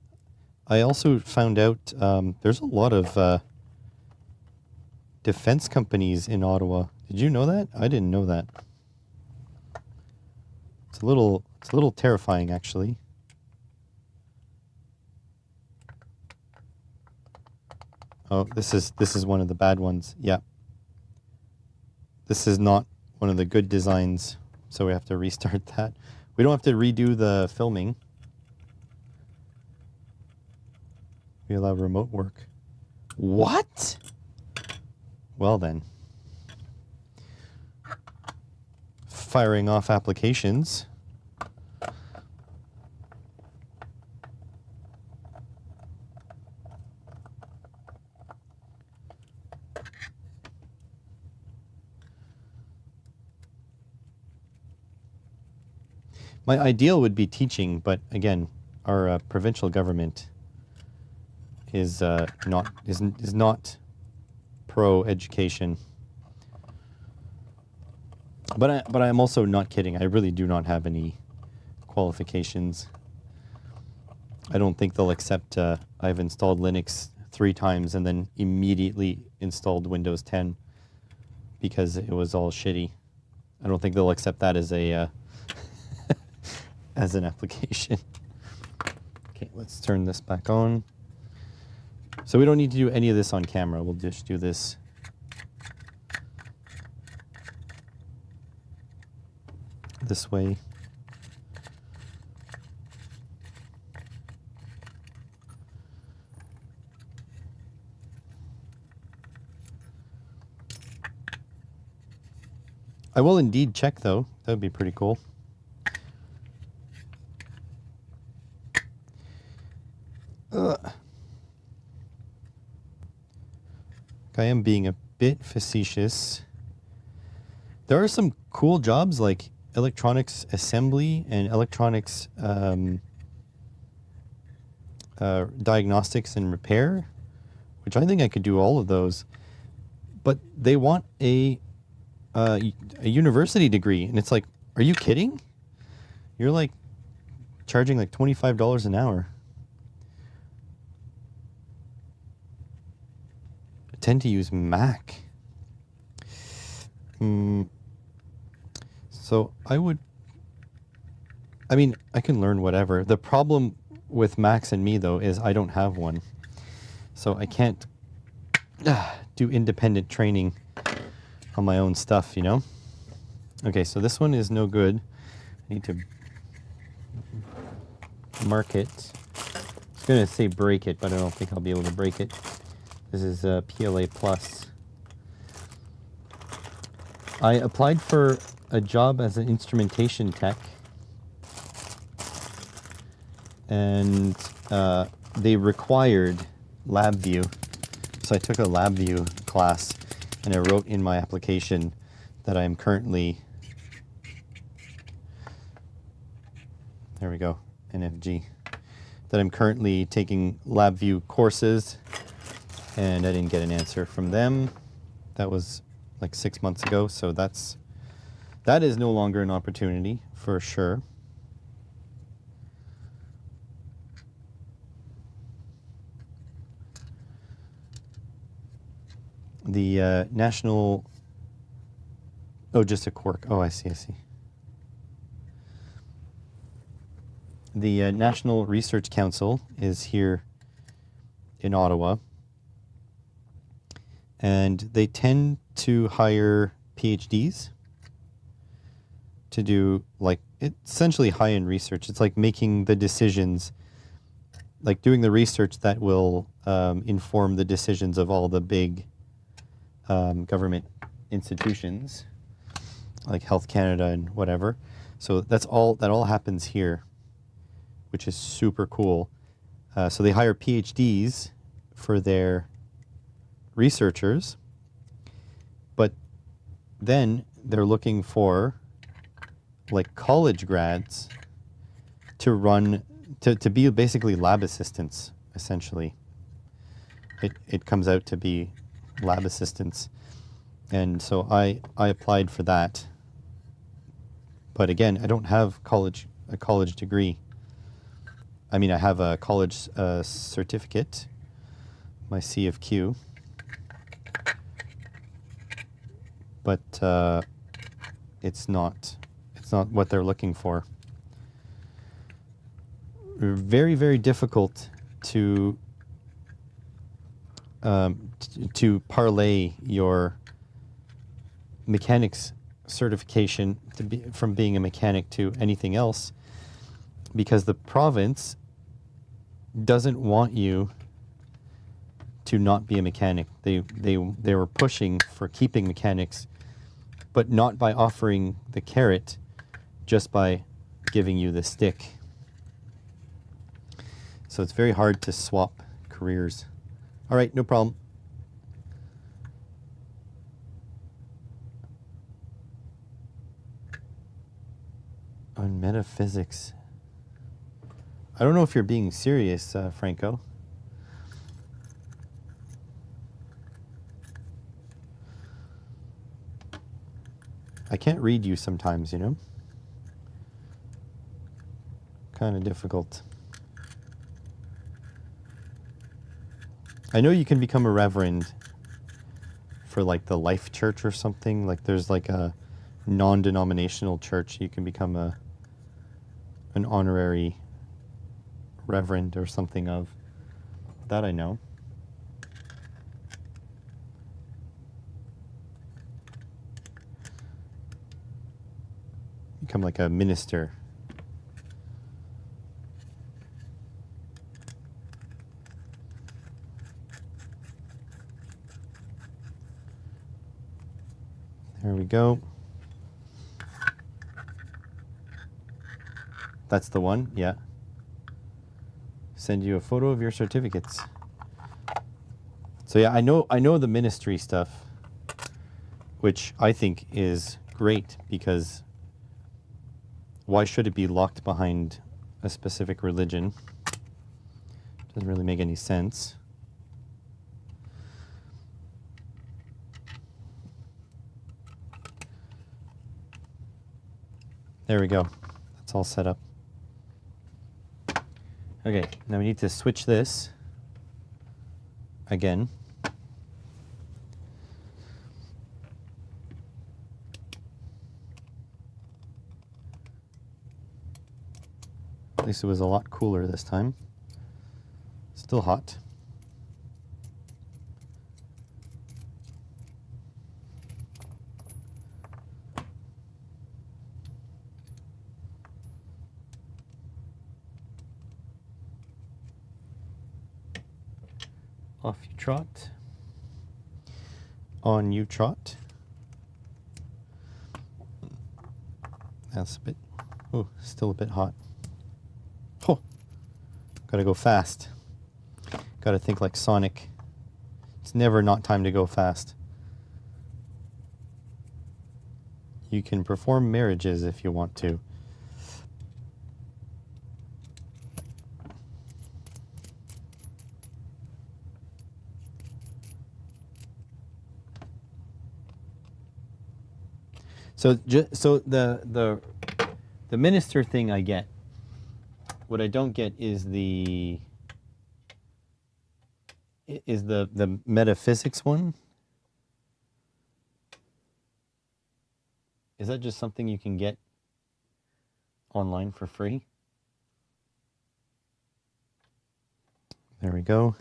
I also found out there's a lot of defense companies in Ottawa. Did you know that? I didn't know that. It's a little terrifying, actually. Oh, this is one of the bad ones. Yeah. This is not one of the good designs, so we have to restart that. We don't have to redo the filming. We allow remote work. What? Well then. Firing off applications. My ideal would be teaching, but again, our provincial government is not pro education. But I'm also not kidding. I really do not have any qualifications. I don't think they'll accept I've installed Linux 3 times and then immediately installed Windows 10 because it was all shitty. I don't think they'll accept that as a as an application. Okay, let's turn this back on. So we don't need to do any of this on camera. We'll just do this this way. I will indeed check though. That would be pretty cool. I am being a bit facetious. There are some cool jobs like electronics assembly and electronics diagnostics and repair, which I think I could do all of those. But they want a university degree, and it's like, are you kidding? You're like charging like $25 an hour. tend to use Mac. So I mean, I can learn whatever. The problem with Macs and me, though, is I don't have one. So I can't do independent training on my own stuff, you know? Okay, so this one is no good. I need to mark it. I was going to say break it, but I don't think I'll be able to break it. This is PLA Plus. I applied for a job as an instrumentation tech, and they required LabVIEW. So I took a LabVIEW class, and I wrote in my application that I am currently, there we go, NFG, that I'm currently taking LabVIEW courses, and I didn't get an answer from them. That was like 6 months ago, so that is no longer an opportunity for sure. The national, oh, just a quirk. Oh, I see. The National Research Council is here in Ottawa, and they tend to hire PhDs to do, like, essentially high-end research. It's like making the decisions, like doing the research that will inform the decisions of all the big government institutions, like Health Canada and whatever. So that all happens here, which is super cool. So they hire PhDs for their researchers, but then they're looking for like college grads to be basically lab assistants, essentially. It comes out to be lab assistants. And so I applied for that. But again, I don't have a college degree. I mean, I have a college certificate, my CFQ, but it's not what they're looking for. Very, very difficult to parlay your mechanics certification from being a mechanic to anything else, because the province doesn't want you to not be a mechanic. They were pushing for keeping mechanics, but not by offering the carrot, just by giving you the stick. So it's very hard to swap careers. All right, no problem. On metaphysics. I don't know if you're being serious, Franco. I can't read you sometimes, you know? Kind of difficult. I know you can become a reverend for like the Life Church or something. Like there's like a non-denominational church. You can become an honorary reverend or something of. That I know. Become like a minister. There we go. That's the one, yeah. Send you a photo of your certificates. So yeah, I know the ministry stuff, which I think is great, because why should it be locked behind a specific religion? Doesn't really make any sense. There we go. That's all set up. Okay, now we need to switch this again. least it was a lot cooler this time. Still hot. Off you trot. On you trot. That's a bit, oh, still a bit hot. Oh, gotta go fast. Gotta think like Sonic. It's never not time to go fast. You can perform marriages if you want to. So the minister thing I get. What I don't get is the metaphysics one. Is that just something you can get online for free? There we go.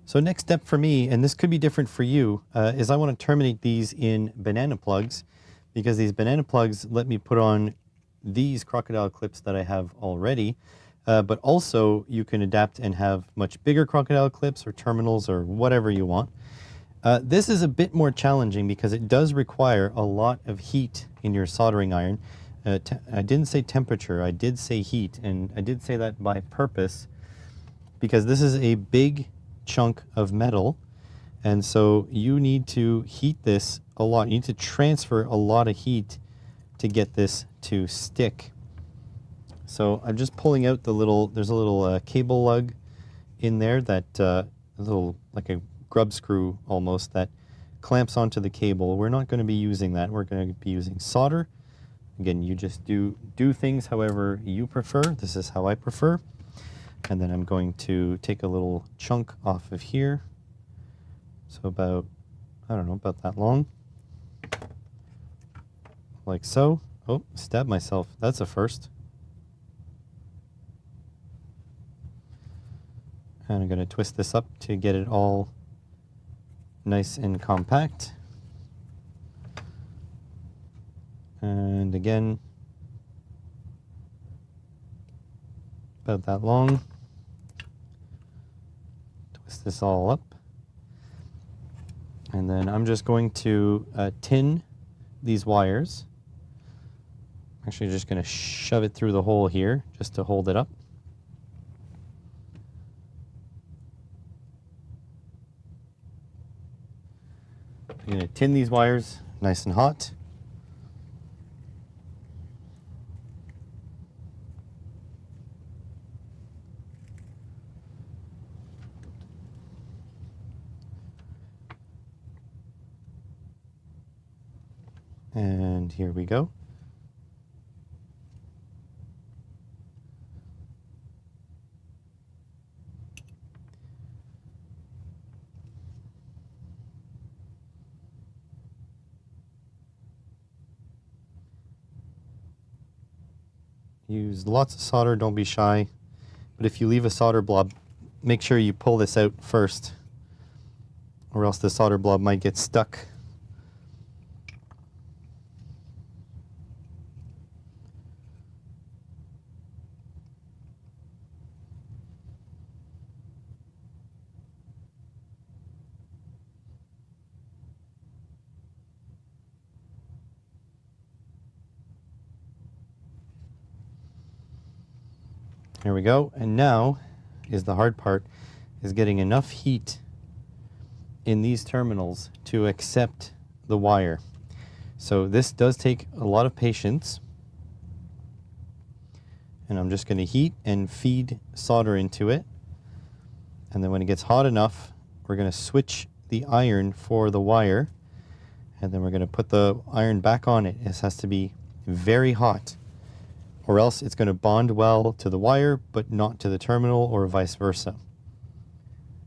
So next step for me, and this could be different for you, is I want to terminate these in banana plugs, because these banana plugs let me put on these crocodile clips that I have already, but also you can adapt and have much bigger crocodile clips or terminals or whatever you want. This is a bit more challenging because it does require a lot of heat in your soldering iron. I didn't say temperature, I did say heat, and I did say that by purpose because this is a big chunk of metal, and so you need to heat this a lot. You need to transfer a lot of heat to get this to stick. So I'm just pulling out the little, there's a little cable lug in there that a little, like a grub screw almost, that clamps onto the cable. We're not going to be using that. We're going to be using solder. Again, you just do things however you prefer. This is how I prefer. And then I'm going to take a little chunk off of here. So about, I don't know, about that long. Like so. Oh, stabbed myself. That's a first. And I'm going to twist this up to get it all nice and compact. And again, about that long. Twist this all up. And then I'm just going to tin these wires. Actually, just going to shove it through the hole here just to hold it up. I'm going to tin these wires nice and hot. And here we go. Use lots of solder, don't be shy. But if you leave a solder blob, make sure you pull this out first, or else the solder blob might get stuck. Here we go, and now is the hard part, is getting enough heat in these terminals to accept the wire. So this does take a lot of patience, and I'm just going to heat and feed solder into it, and then when it gets hot enough, we're going to switch the iron for the wire, And then we're going to put the iron back on it. This has to be very hot, or else it's going to bond well to the wire, but not to the terminal, or vice versa.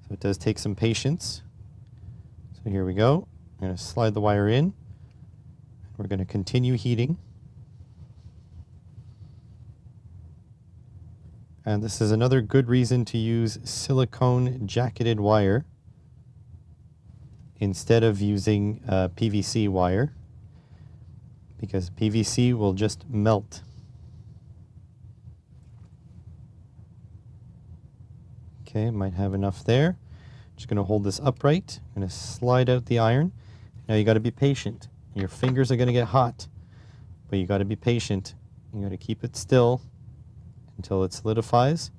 So it does take some patience. So here we go. I'm going to slide the wire in. We're going to continue heating. And this is another good reason to use silicone jacketed wire instead of using PVC wire, because PVC will just melt. Okay, might have enough there. Just going to hold this upright. I'm going to slide out the iron. Now you got to be patient. Your fingers are going to get hot, but you got to be patient. You got to keep it still until it solidifies.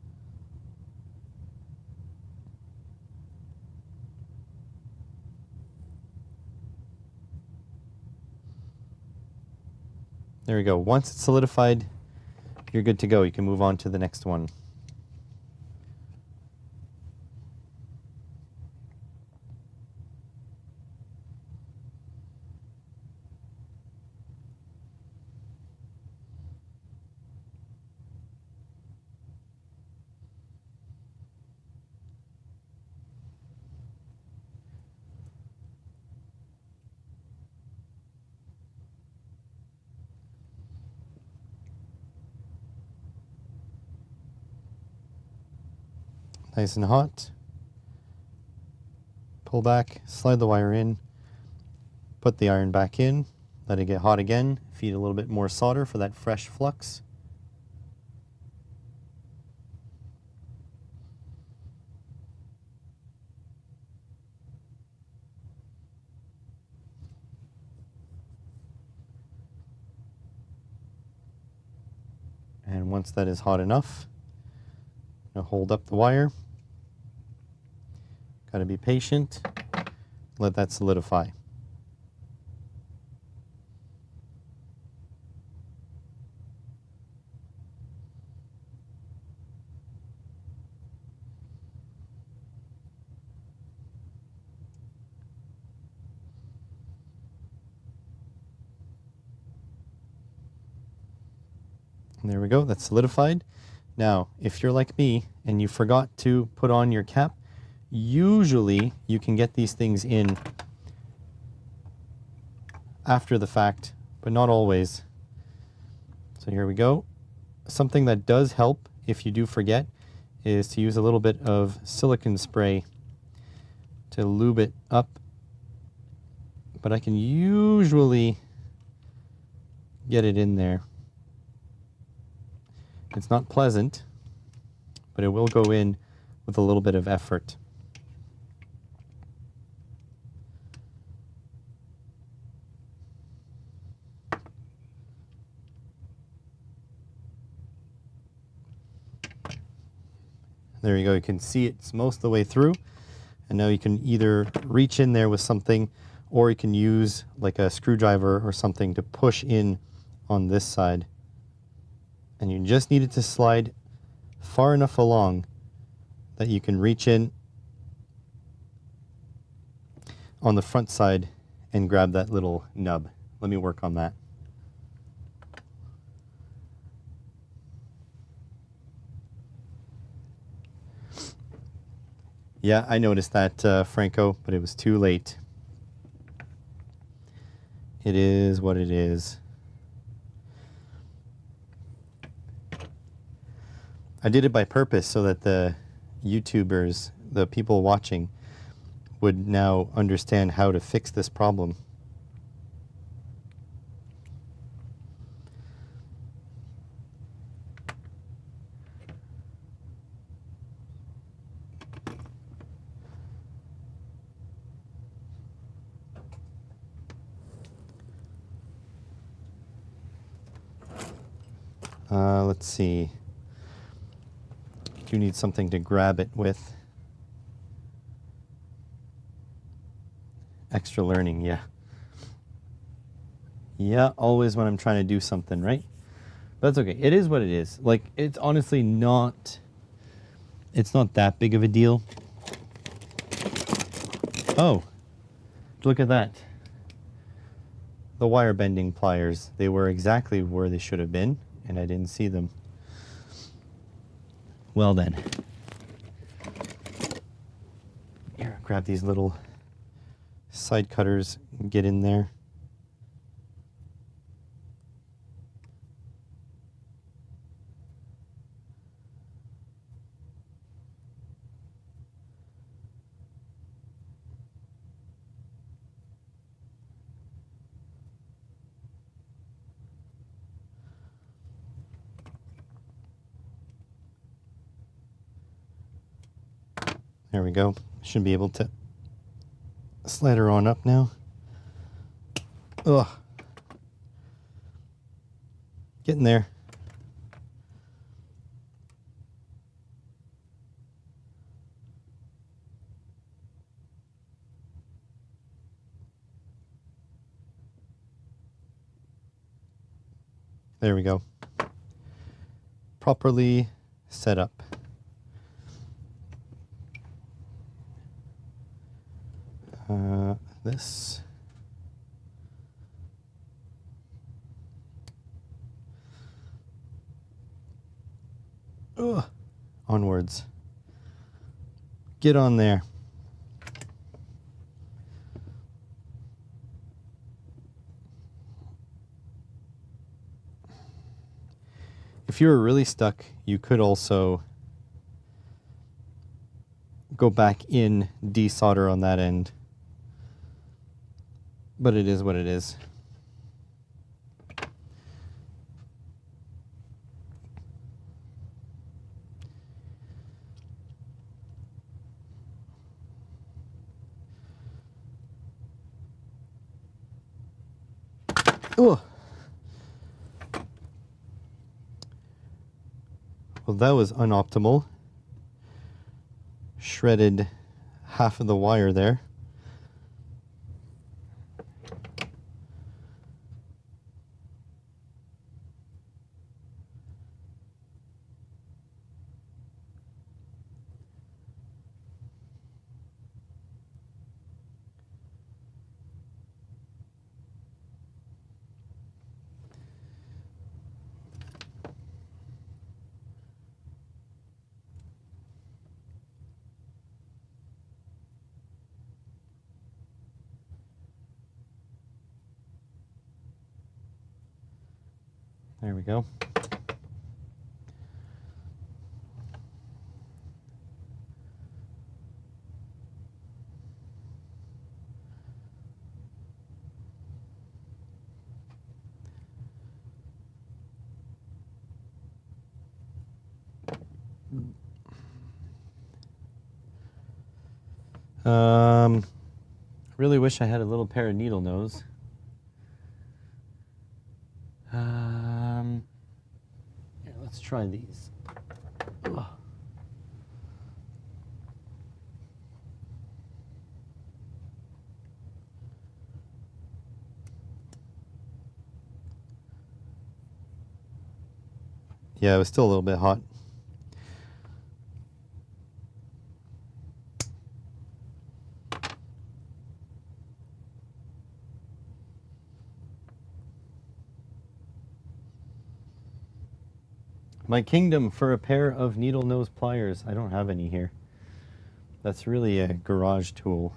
There we go. Once it's solidified, you're good to go. You can move on to the next one. Nice and hot. Pull back, slide the wire in, put the iron back in, let it get hot again, feed a little bit more solder for that fresh flux. And once that is hot enough, I'm going to hold up the wire. Got to be patient. Let that solidify. And there we go, that's solidified. Now, if you're like me and you forgot to put on your cap, usually you can get these things in after the fact, but not always. So here we go. Something that does help if you do forget is to use a little bit of silicone spray to lube it up. But I can usually get it in there. It's not pleasant, but it will go in with a little bit of effort. There you go, you can see it's most of the way through. And now you can either reach in there with something, or you can use like a screwdriver or something to push in on this side. And you just need it to slide far enough along that you can reach in on the front side and grab that little nub. Let me work on that. Yeah, I noticed that, Franco, but it was too late. It is what it is. I did it by purpose so that the YouTubers, the people watching, would now understand how to fix this problem. Let's see. Do need something to grab it with. Extra learning, yeah. Yeah, always when I'm trying to do something, right? But that's okay. It is what it is. Like, it's honestly not, it's not that big of a deal. Oh, look at that. the wire bending pliers. They were exactly where they should have been, and I didn't see them. Well then. Here, grab these little side cutters and get in there. There we go. Should be able to slide her on up now. Ugh. Getting there. There we go. Properly set up. This. Ugh. Onwards. Get on there. If you were really stuck, you could also go back in, desolder on that end. But it is what it is. Ugh. Well, that was unoptimal. Shredded half of the wire there. There we go. I really wish I had a little pair of needle nose. Here, let's try these. Ugh. Yeah, it was still a little bit hot. My kingdom for a pair of needle nose pliers. I don't have any here. That's really a garage tool.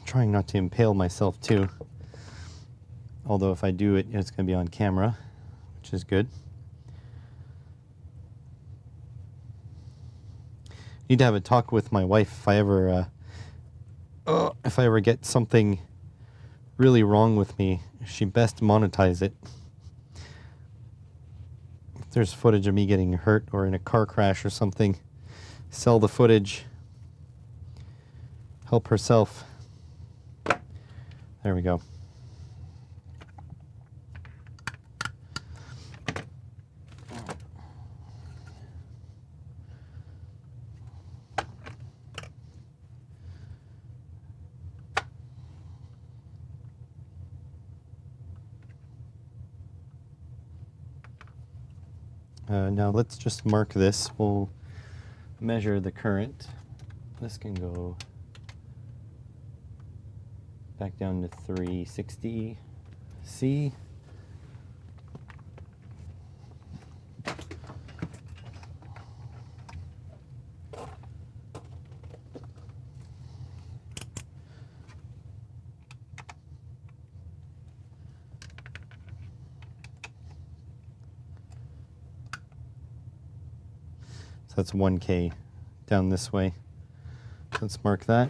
Trying not to impale myself too. Although if I do it, it's going to be on camera, which is good. Need to have a talk with my wife if I ever get something really wrong with me. She best monetize it. If there's footage of me getting hurt or in a car crash or something, sell the footage. Help herself. There we go. Now let's just mark this. We'll measure the current. This can go back down to 360 C. So that's 1K down this way. Let's mark that.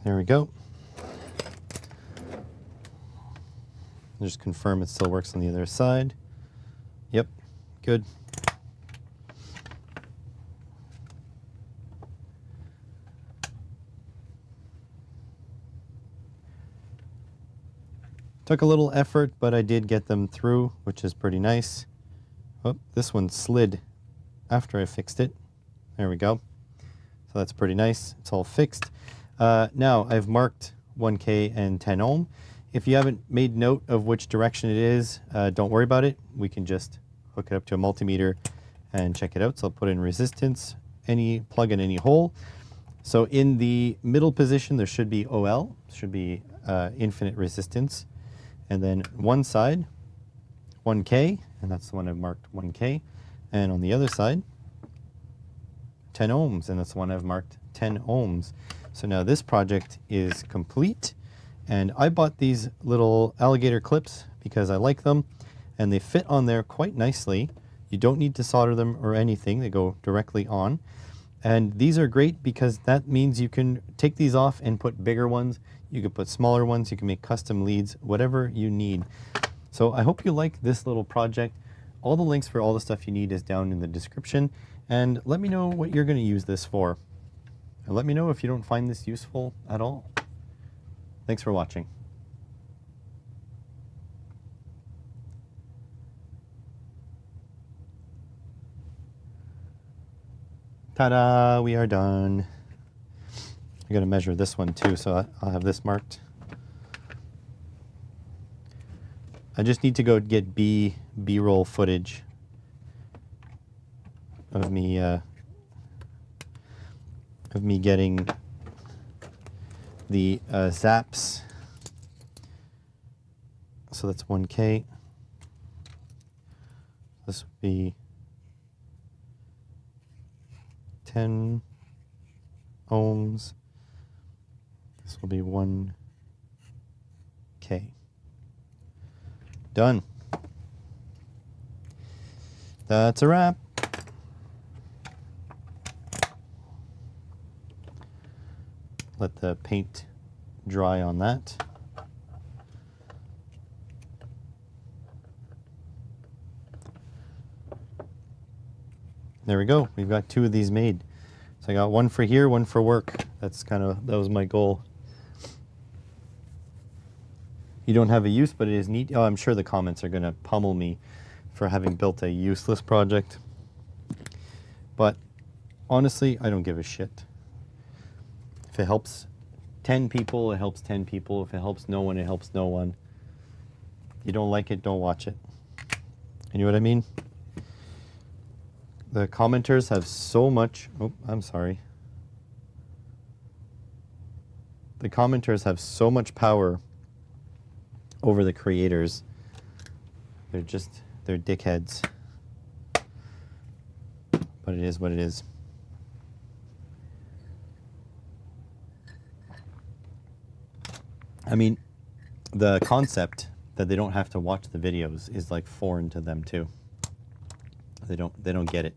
There we go. Just confirm it still works on the other side. Yep, good. Took a little effort, but I did get them through, which is pretty nice. Oh, this one slid after I fixed it. There we go. So that's pretty nice. It's all fixed. Now I've marked 1K and 10 ohm. If you haven't made note of which direction it is, don't worry about it. We can just hook it up to a multimeter and check it out. So I'll put in resistance, plug in any hole. So in the middle position, there should be OL, should be infinite resistance. And then one side, 1K, and that's the one I've marked 1K. And on the other side, 10 ohms, and that's the one I've marked 10 ohms. So now this project is complete. And I bought these little alligator clips because I like them, and they fit on there quite nicely. You don't need to solder them or anything. They go directly on. And these are great because that means you can take these off and put bigger ones. You can put smaller ones. You can make custom leads, whatever you need. So I hope you like this little project. All the links for all the stuff you need is down in the description. And let me know what you're going to use this for. And let me know if you don't find this useful at all. Thanks for watching. Ta-da, we are done. I gotta measure this one too, so I'll have this marked. I just need to go get B-roll footage of me getting the zaps. So that's 1K. This would be 10 ohms. This will be 1K. Done. That's a wrap. Let the paint dry on that. There we go. We've got 2 of these made. So I got one for here, one for work. That was my goal. You don't have a use, but it is neat. Oh, I'm sure the comments are going to pummel me for having built a useless project. But honestly, I don't give a shit. If it helps 10 people, it helps 10 people. If it helps no one, it helps no one. You don't like it, don't watch it. You know what I mean? The commenters have so much... Oh, I'm sorry. The commenters have so much power over the creators. They're dickheads. But it is what it is. I mean, the concept that they don't have to watch the videos is like foreign to them too. They don't get it.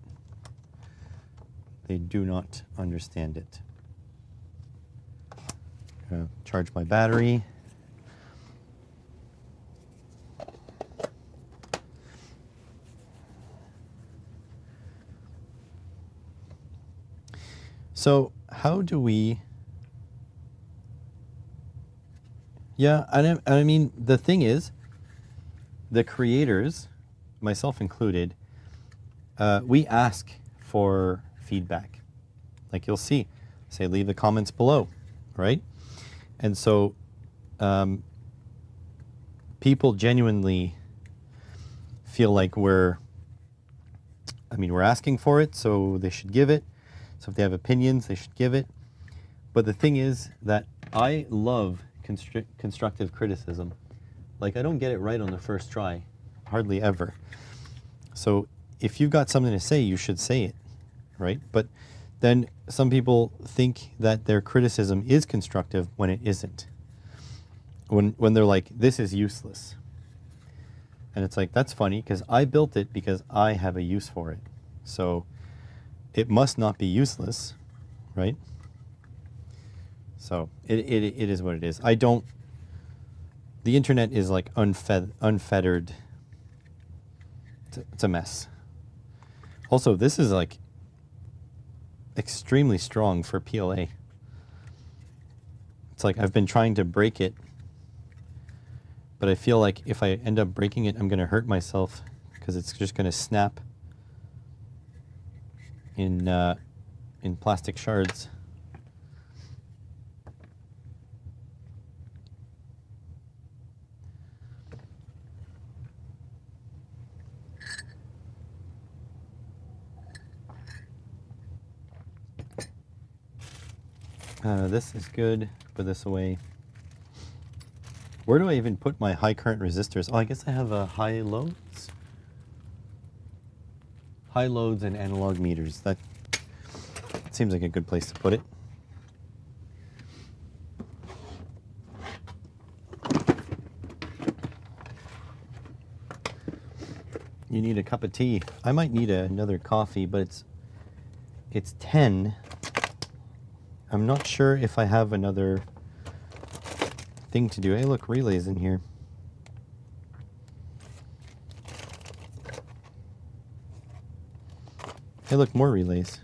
They do not understand it. Charge my battery. So how do we... Yeah, I mean, the thing is, the creators, myself included, we ask for feedback. Like you'll see, say leave the comments below, right? And so people genuinely feel like we're asking for it, so they should give it. So if they have opinions, they should give it. But the thing is that I love constructive criticism. Like I don't get it right on the first try, hardly ever. So if you've got something to say, you should say it, right? But then some people think that their criticism is constructive when it isn't. When they're like, this is useless. And it's like, that's funny because I built it because I have a use for it. So it must not be useless, right? So it is what it is. The internet is like unfettered. It's a mess. Also, this is like extremely strong for PLA. It's like I've been trying to break it, but I feel like if I end up breaking it, I'm going to hurt myself because it's just going to snap in plastic shards. This is good. Put this away. Where do I even put my high current resistors? Oh, I guess I have high loads. High loads and analog meters. That seems like a good place to put it. You need a cup of tea. I might need another coffee, but it's 10. I'm not sure if I have another thing to do. Hey, look, relays in here. Hey, look, more relays.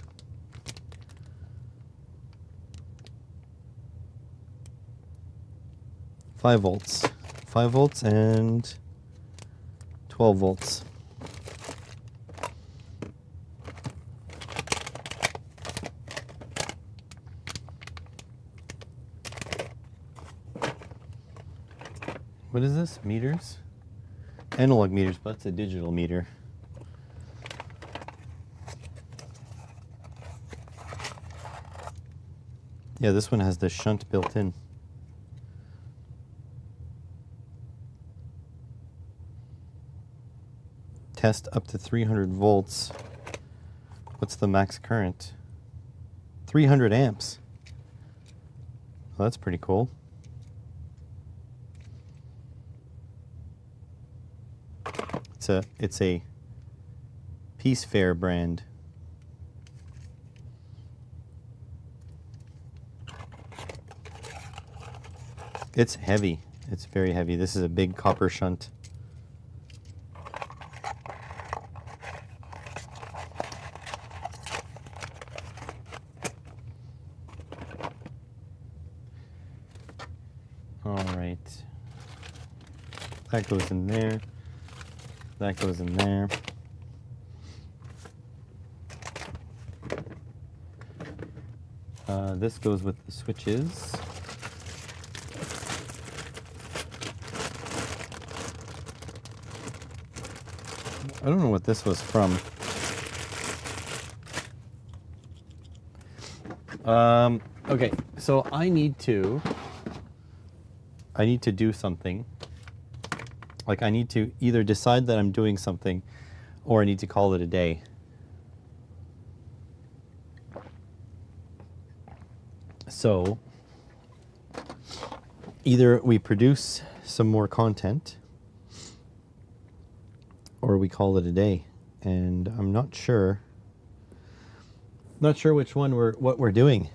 Five volts. 5 volts and 12 volts. What is this? Meters? Analog meters, but it's a digital meter. Yeah, this one has the shunt built in. Test up to 300 volts. What's the max current? 300 amps. Well, that's pretty cool. It's a Peace Fair brand. It's heavy. It's very heavy. This is a big copper shunt. All right. That goes in there. That goes in there. This goes with the switches. I don't know what this was from. Okay, so I need to do something. Like I need to either decide that I'm doing something or I need to call it a day. So either we produce some more content or we call it a day. And I'm not sure which one what we're doing.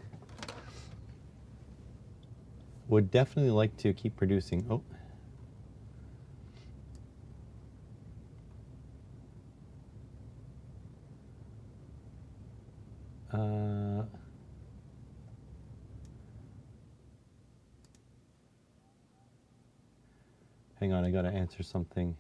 Would definitely like to keep producing. Oh. Hang on, I gotta answer something.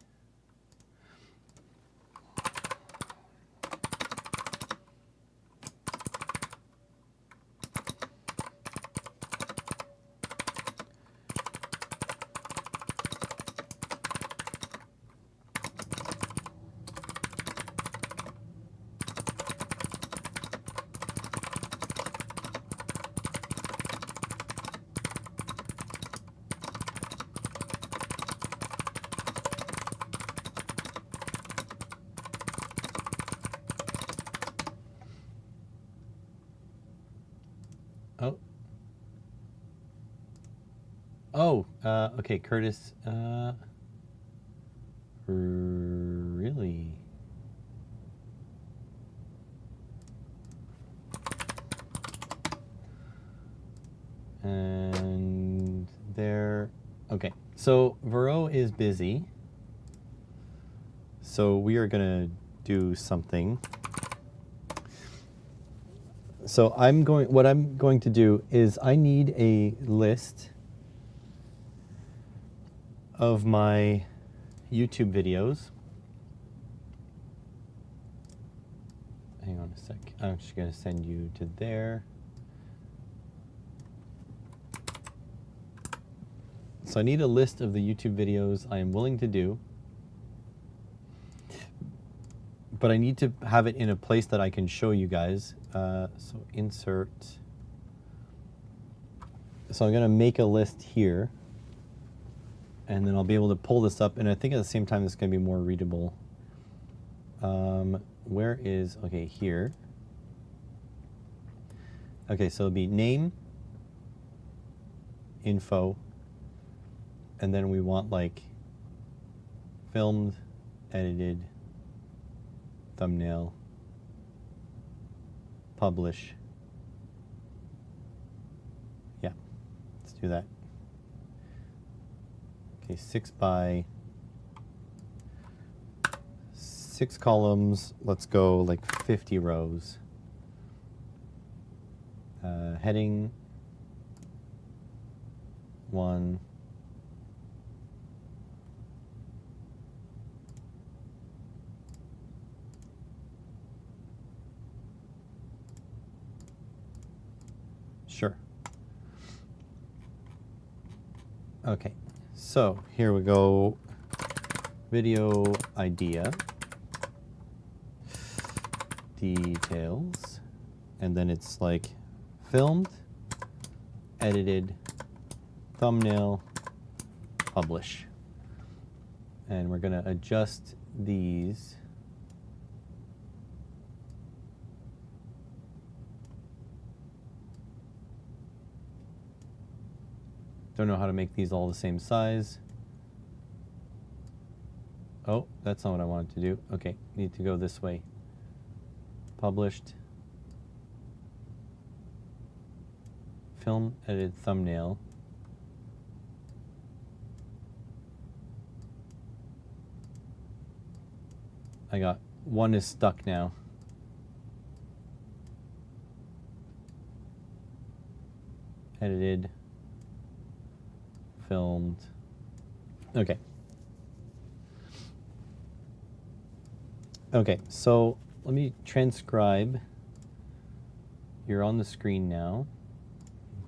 Oh, okay, Curtis. Really? And there. Okay, so Vero is busy. So we are gonna do something. So what I'm going to do is I need a list of my YouTube videos. Hang on a sec. I'm just gonna send you to there. So I need a list of the YouTube videos I am willing to do, but I need to have it in a place that I can show you guys. So insert. So I'm gonna make a list here, and then I'll be able to pull this up, and I think at the same time it's gonna be more readable. Where is, okay, here. Okay, so it'll be name, info, and then we want like filmed, edited, thumbnail, publish. Yeah, let's do that. Okay, 6 columns. Let's go like 50 rows. Heading 1. Sure. Okay, so here we go. Video idea, details, and then it's like filmed, edited, thumbnail, publish. And we're gonna adjust these. Don't know how to make these all the same size. Oh, that's not what I wanted to do. Okay, need to go this way. Published. Film, edited, thumbnail. I got one is stuck now. Edited. Filmed. Okay. Okay, so let me transcribe. You're on the screen now.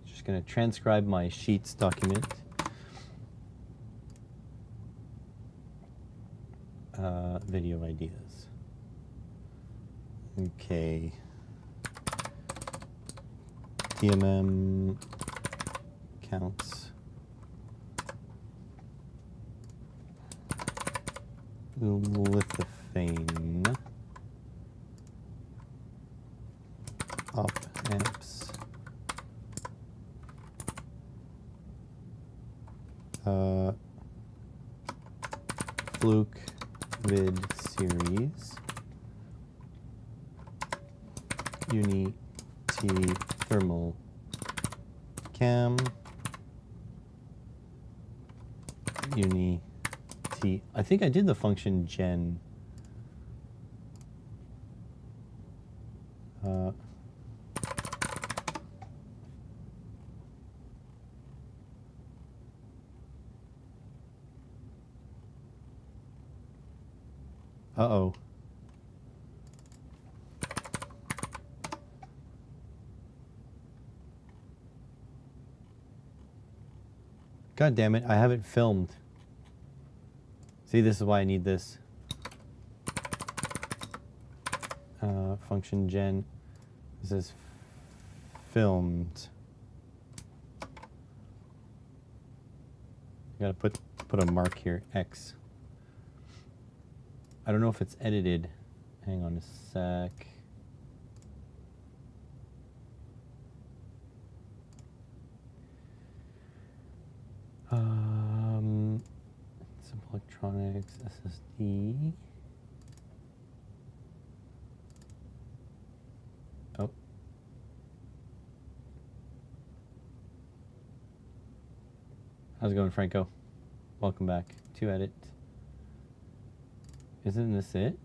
Just going to transcribe my Sheets document. Video ideas. Okay. TMM counts. Lithophane. Op amps. Fluke vid series. Uni T thermal cam. Uni T. I think I did the function gen. Uh-oh. God damn it, I haven't filmed. See, this is why I need this. Function gen. This is filmed. I gotta put a mark here, X. I don't know if it's edited. Hang on a sec. Simple electronics, SSD. Oh. How's it going, Franco? Welcome back to edit. Isn't this it?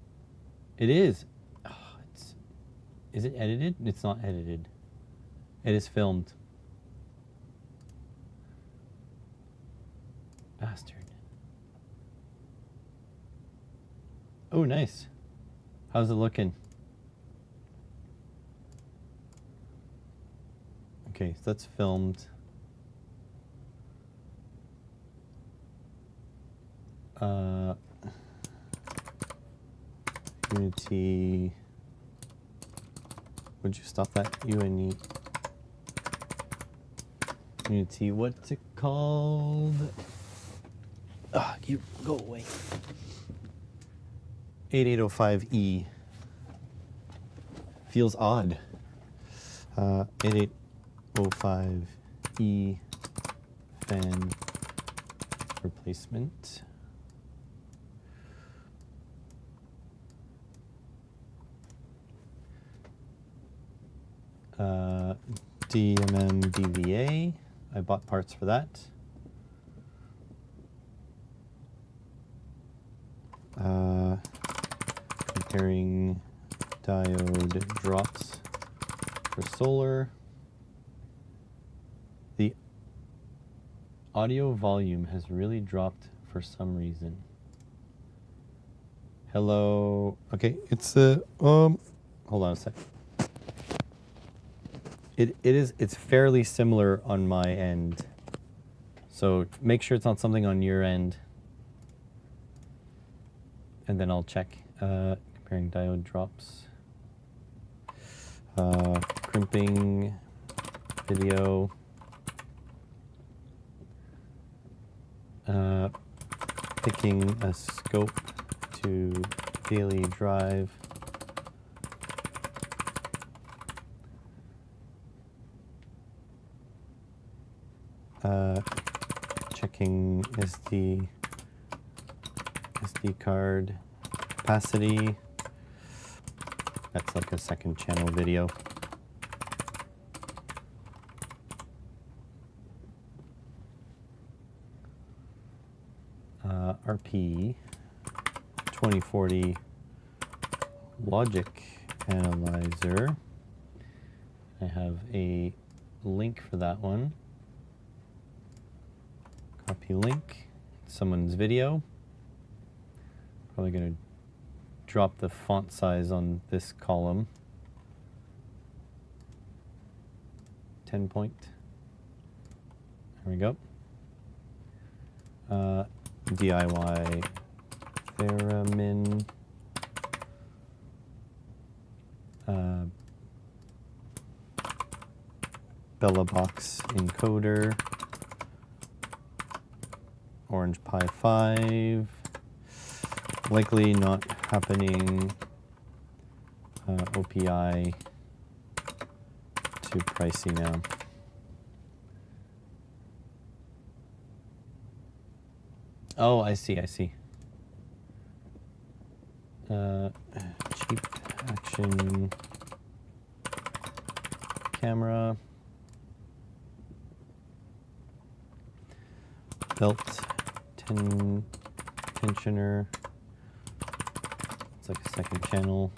It is. Oh, is it edited? It's not edited. It is filmed. Bastard. Oh, nice. How's it looking? Okay, so that's filmed. Unity. Would you stop that? Unity, what's it called? You go away. 8805E. Feels odd. 8805E fan replacement. DMM DVA. I bought parts for that. Comparing diode drops for solar. The audio volume has really dropped for some reason. Hello. Okay, it's hold on a sec. It's fairly similar on my end. So make sure it's not something on your end. And then I'll check. Comparing diode drops. Crimping video. Picking a scope to daily drive. Checking SD card capacity. That's like a second channel video. RP 2040 logic analyzer. I have a link for that one. Copy link, someone's video. Probably going to drop the font size on this column. 10 point. There we go. DIY Theramin. BellaBox encoder. Orange Pi 5. Likely not happening. OPI too pricey now. Oh, I see. Cheap action camera. Belt tensioner. It's like a second channel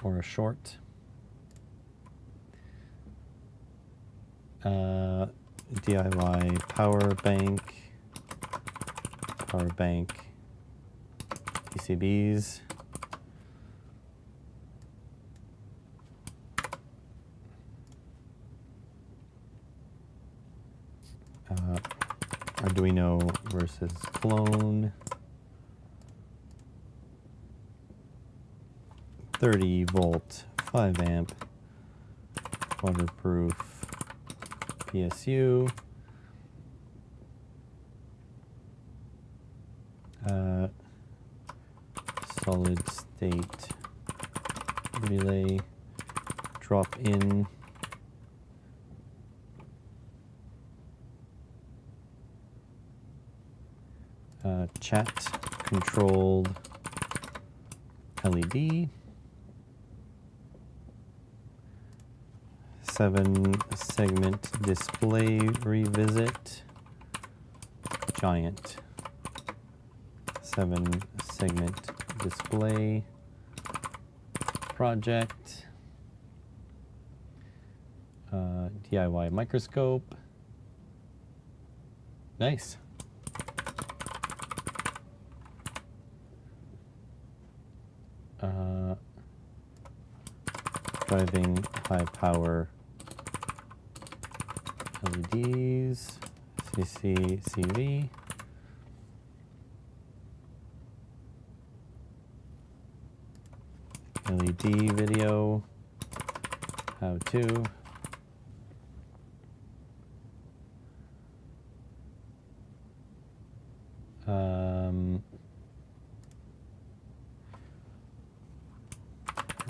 or a short. DIY power bank PCBs. Arduino versus clone. 30 volt, 5 amp, waterproof PSU. Solid state relay, drop in. Chat controlled LED. 7-segment display revisit. Giant. 7-segment display project. DIY microscope. Nice. Driving high power LEDs, CCCV. LED video, how to.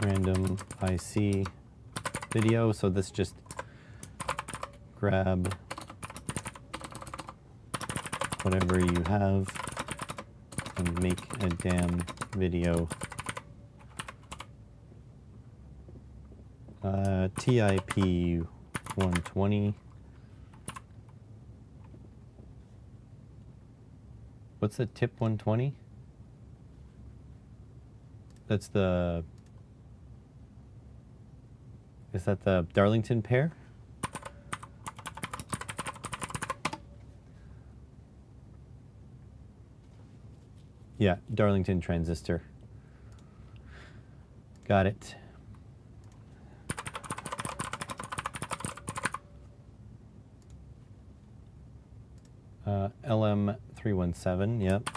Random IC video, so this just grab whatever you have and make a damn video. TIP 120. What's the TIP 120? That's the... Is that the Darlington pair? Yeah, Darlington transistor. Got it. LM317, yep.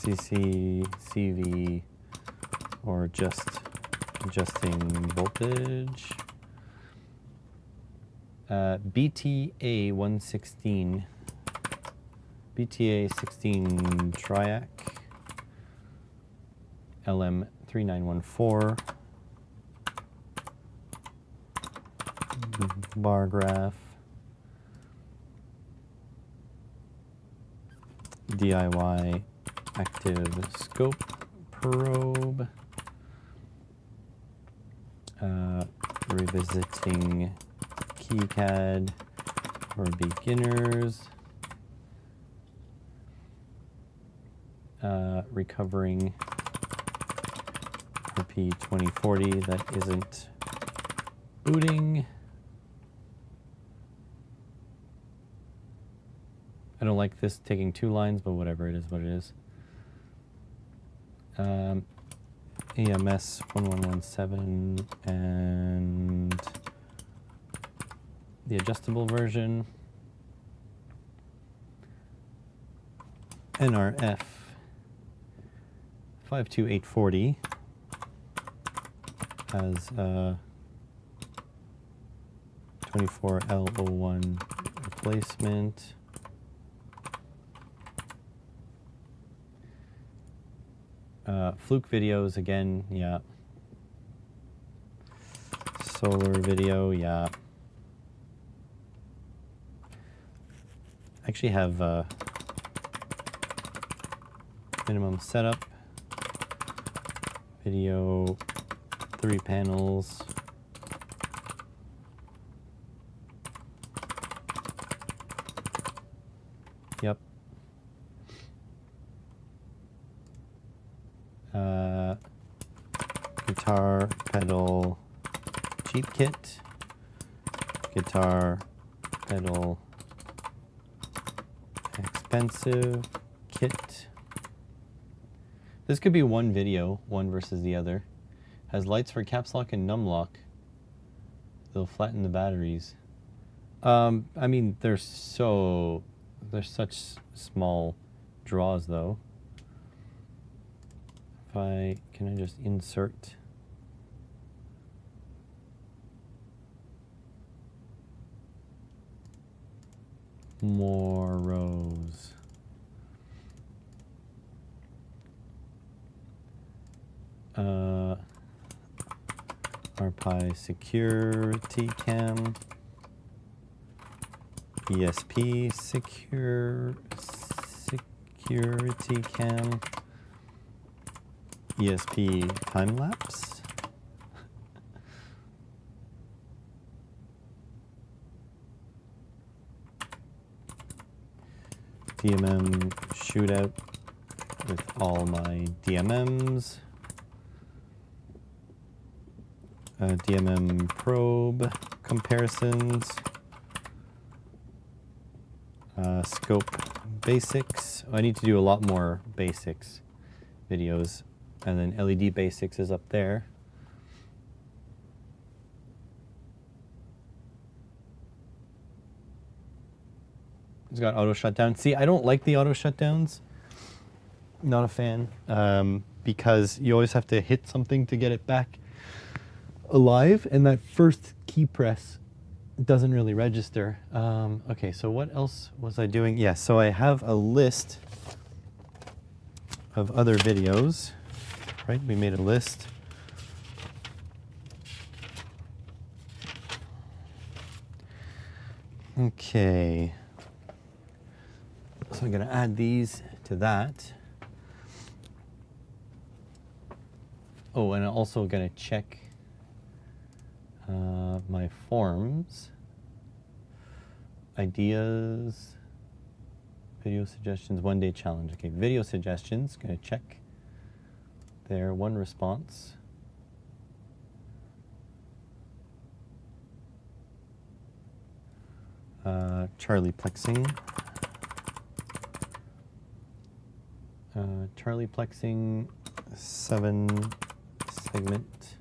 CCCV, or just adjusting voltage. BTA 116, BTA 16 triac, LM3914, bar graph, DIY active scope probe, revisiting KiCad for beginners, recovering RP2040 that isn't booting. I don't like this taking 2 lines, but whatever, it is what it is. AMS 1117 and the adjustable version. NRF 52840 has 24L01 replacement. Fluke videos again, yeah. Solar video, yeah. I actually have minimum setup, video, 3 panels. Yep. Guitar pedal cheap kit, guitar pedal expensive kit. This could be one video, one versus the other. Has lights for caps lock and num lock. They'll flatten the batteries. I mean, they're such small draws though. Can I just insert? More rows. Pi security cam, ESP security cam, ESP time lapse. DMM shootout with all my DMMs. DMM probe comparisons. Scope basics. I need to do a lot more basics videos. And then LED basics is up there. It's got auto shutdown. See, I don't like the auto shutdowns. Not a fan. Because you always have to hit something to get it back alive. And that first key press doesn't really register. Okay, so what else was I doing? Yeah, so I have a list of other videos, right? We made a list. Okay. So I'm going to add these to that. Oh, and I'm also going to check my forms, ideas, video suggestions, 1 day challenge. Okay, video suggestions, going to check there, 1 response. Charlie plexing. Charlie plexing 7 segment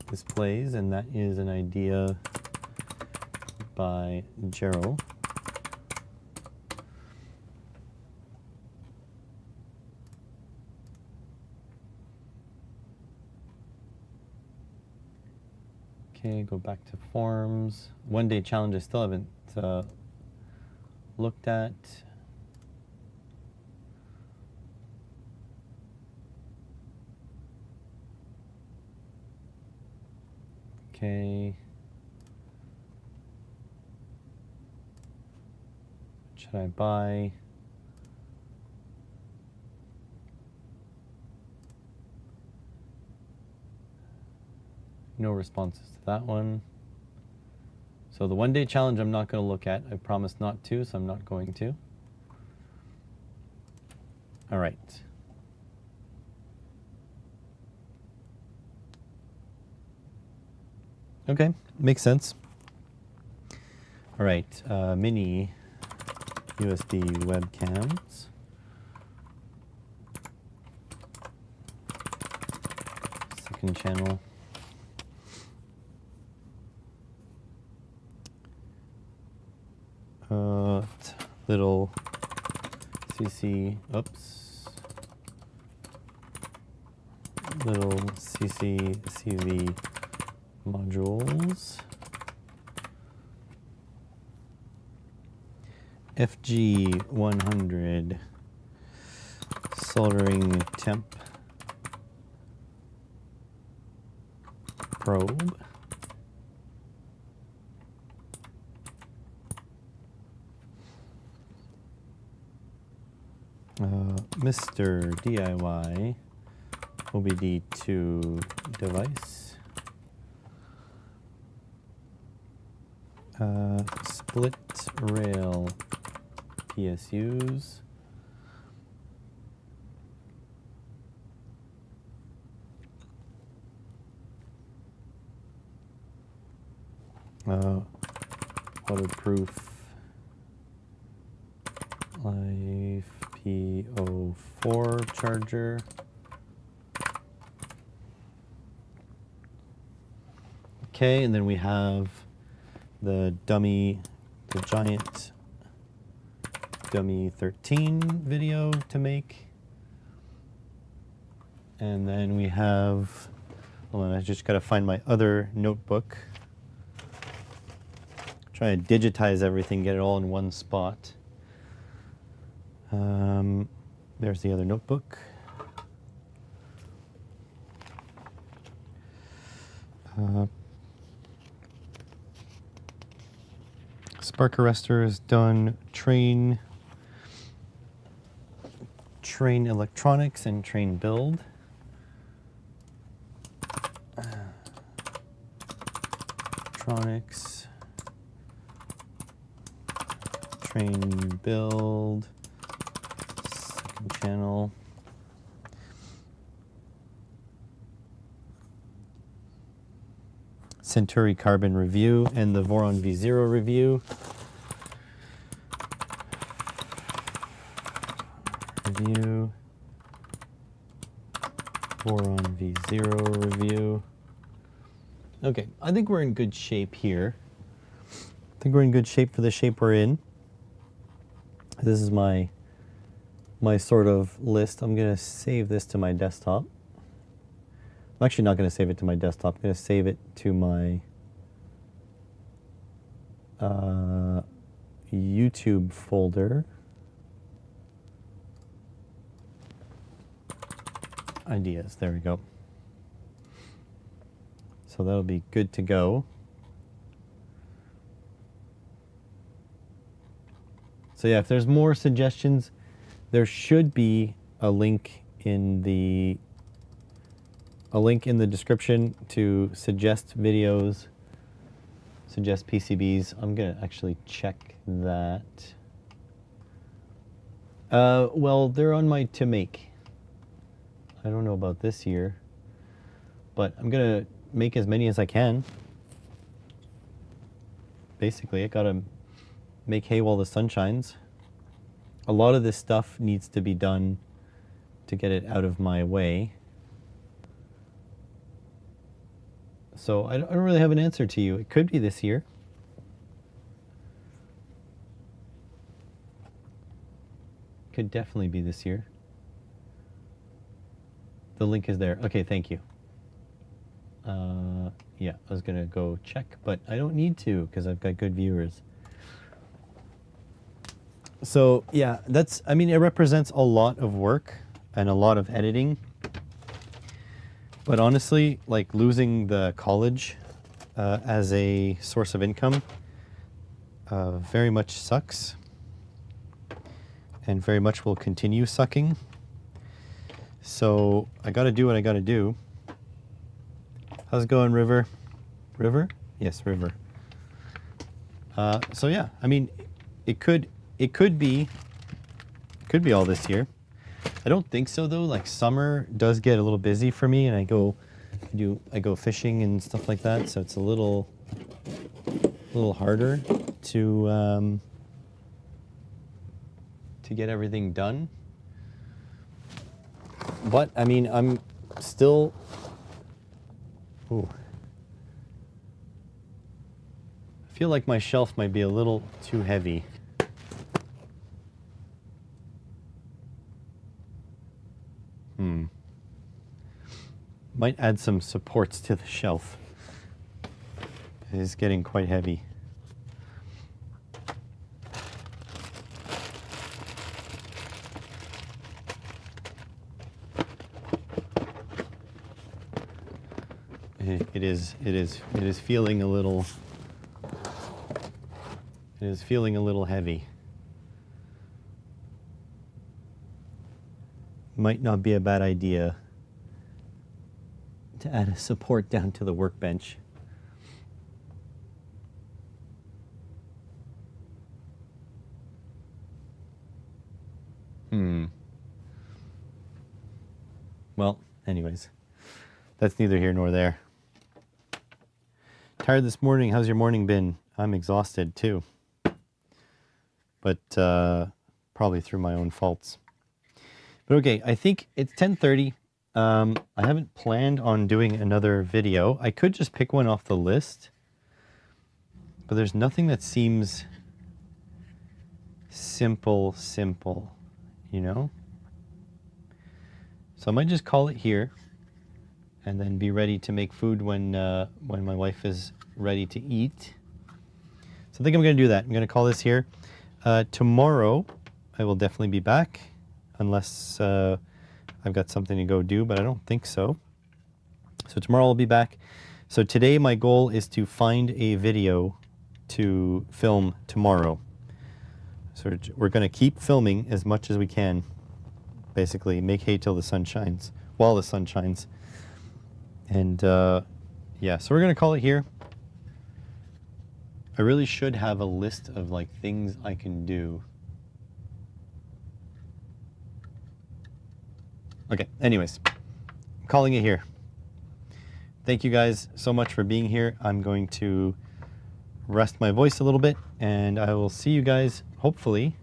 displays, and that is an idea by Jero. Okay, go back to forms. 1 day challenge I still haven't looked at. Okay. Should I buy? No responses to that one. So the 1 day challenge I'm not going to look at. I promised not to, so I'm not going to. All right. Okay, makes sense. All right, mini USB webcams. Second channel. Little CC, oops. Little CCCV modules. FG100 soldering temp probe. Mr. DIY OBD2 device. Split rail PSUs. Waterproof Life P04 charger. Okay, and then we have the giant dummy 13 video to make. And then we have, hold on, I just gotta find my other notebook. Try to digitize everything, get it all in one spot. There's the other notebook. Spark arrestor is done. Train electronics and train build. Electronics, train build, second channel. Centauri Carbon review and the Voron V0 review. Voron V0 review. Okay, I think we're in good shape here. I think we're in good shape for the shape we're in. This is my sort of list. I'm gonna save this to my desktop. I'm actually not gonna save it to my desktop. I'm gonna save it to my YouTube folder. Ideas, there we go. So that'll be good to go. So yeah, if there's more suggestions, there should be a link in the description to suggest videos, suggest PCBs. I'm gonna actually check that. Well, they're on my to make. I don't know about this year, but I'm gonna make as many as I can. Basically, I gotta make hay while the sun shines. A lot of this stuff needs to be done to get it out of my way. So I don't really have an answer to you. It could be this year. Could definitely be this year. The link is there. Okay, thank you. Yeah, I was gonna go check, but I don't need to because I've got good viewers. So yeah, I mean, it represents a lot of work and a lot of editing. But honestly, like losing the college as a source of income very much sucks and very much will continue sucking. So I gotta do what I gotta do. How's it going, River? River? Yes, River. So yeah, I mean, it could be all this year. I don't think so though. Like summer does get a little busy for me, and I go fishing and stuff like that. So it's a little harder to get everything done. But I mean, I'm still. Ooh. I feel like my shelf might be a little too heavy. Might add some supports to the shelf. It is getting quite heavy. It is feeling a little. It is feeling a little heavy. Might not be a bad idea to add a support down to the workbench. Well, anyways, that's neither here nor there. Tired this morning. How's your morning been? I'm exhausted too. But probably through my own faults. But okay, I think it's 10:30. I haven't planned on doing another video. I could just pick one off the list, but there's nothing that seems simple, you know? So I might just call it here and then be ready to make food when my wife is ready to eat. So I think I'm going to do that. I'm going to call this here. Tomorrow, I will definitely be back, unless I've got something to go do, but I don't think so. So tomorrow I'll be back. So today my goal is to find a video to film tomorrow. So we're going to keep filming as much as we can. Basically, make hay till the sun shines, while the sun shines. And yeah, so we're going to call it here. I really should have a list of like things I can do. Okay, anyways, I'm calling it here. Thank you guys so much for being here. I'm going to rest my voice a little bit, and I will see you guys hopefully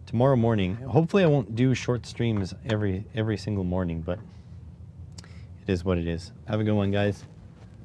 tomorrow morning. Hopefully I won't do short streams every single morning, but it is what it is. Have a good one, guys.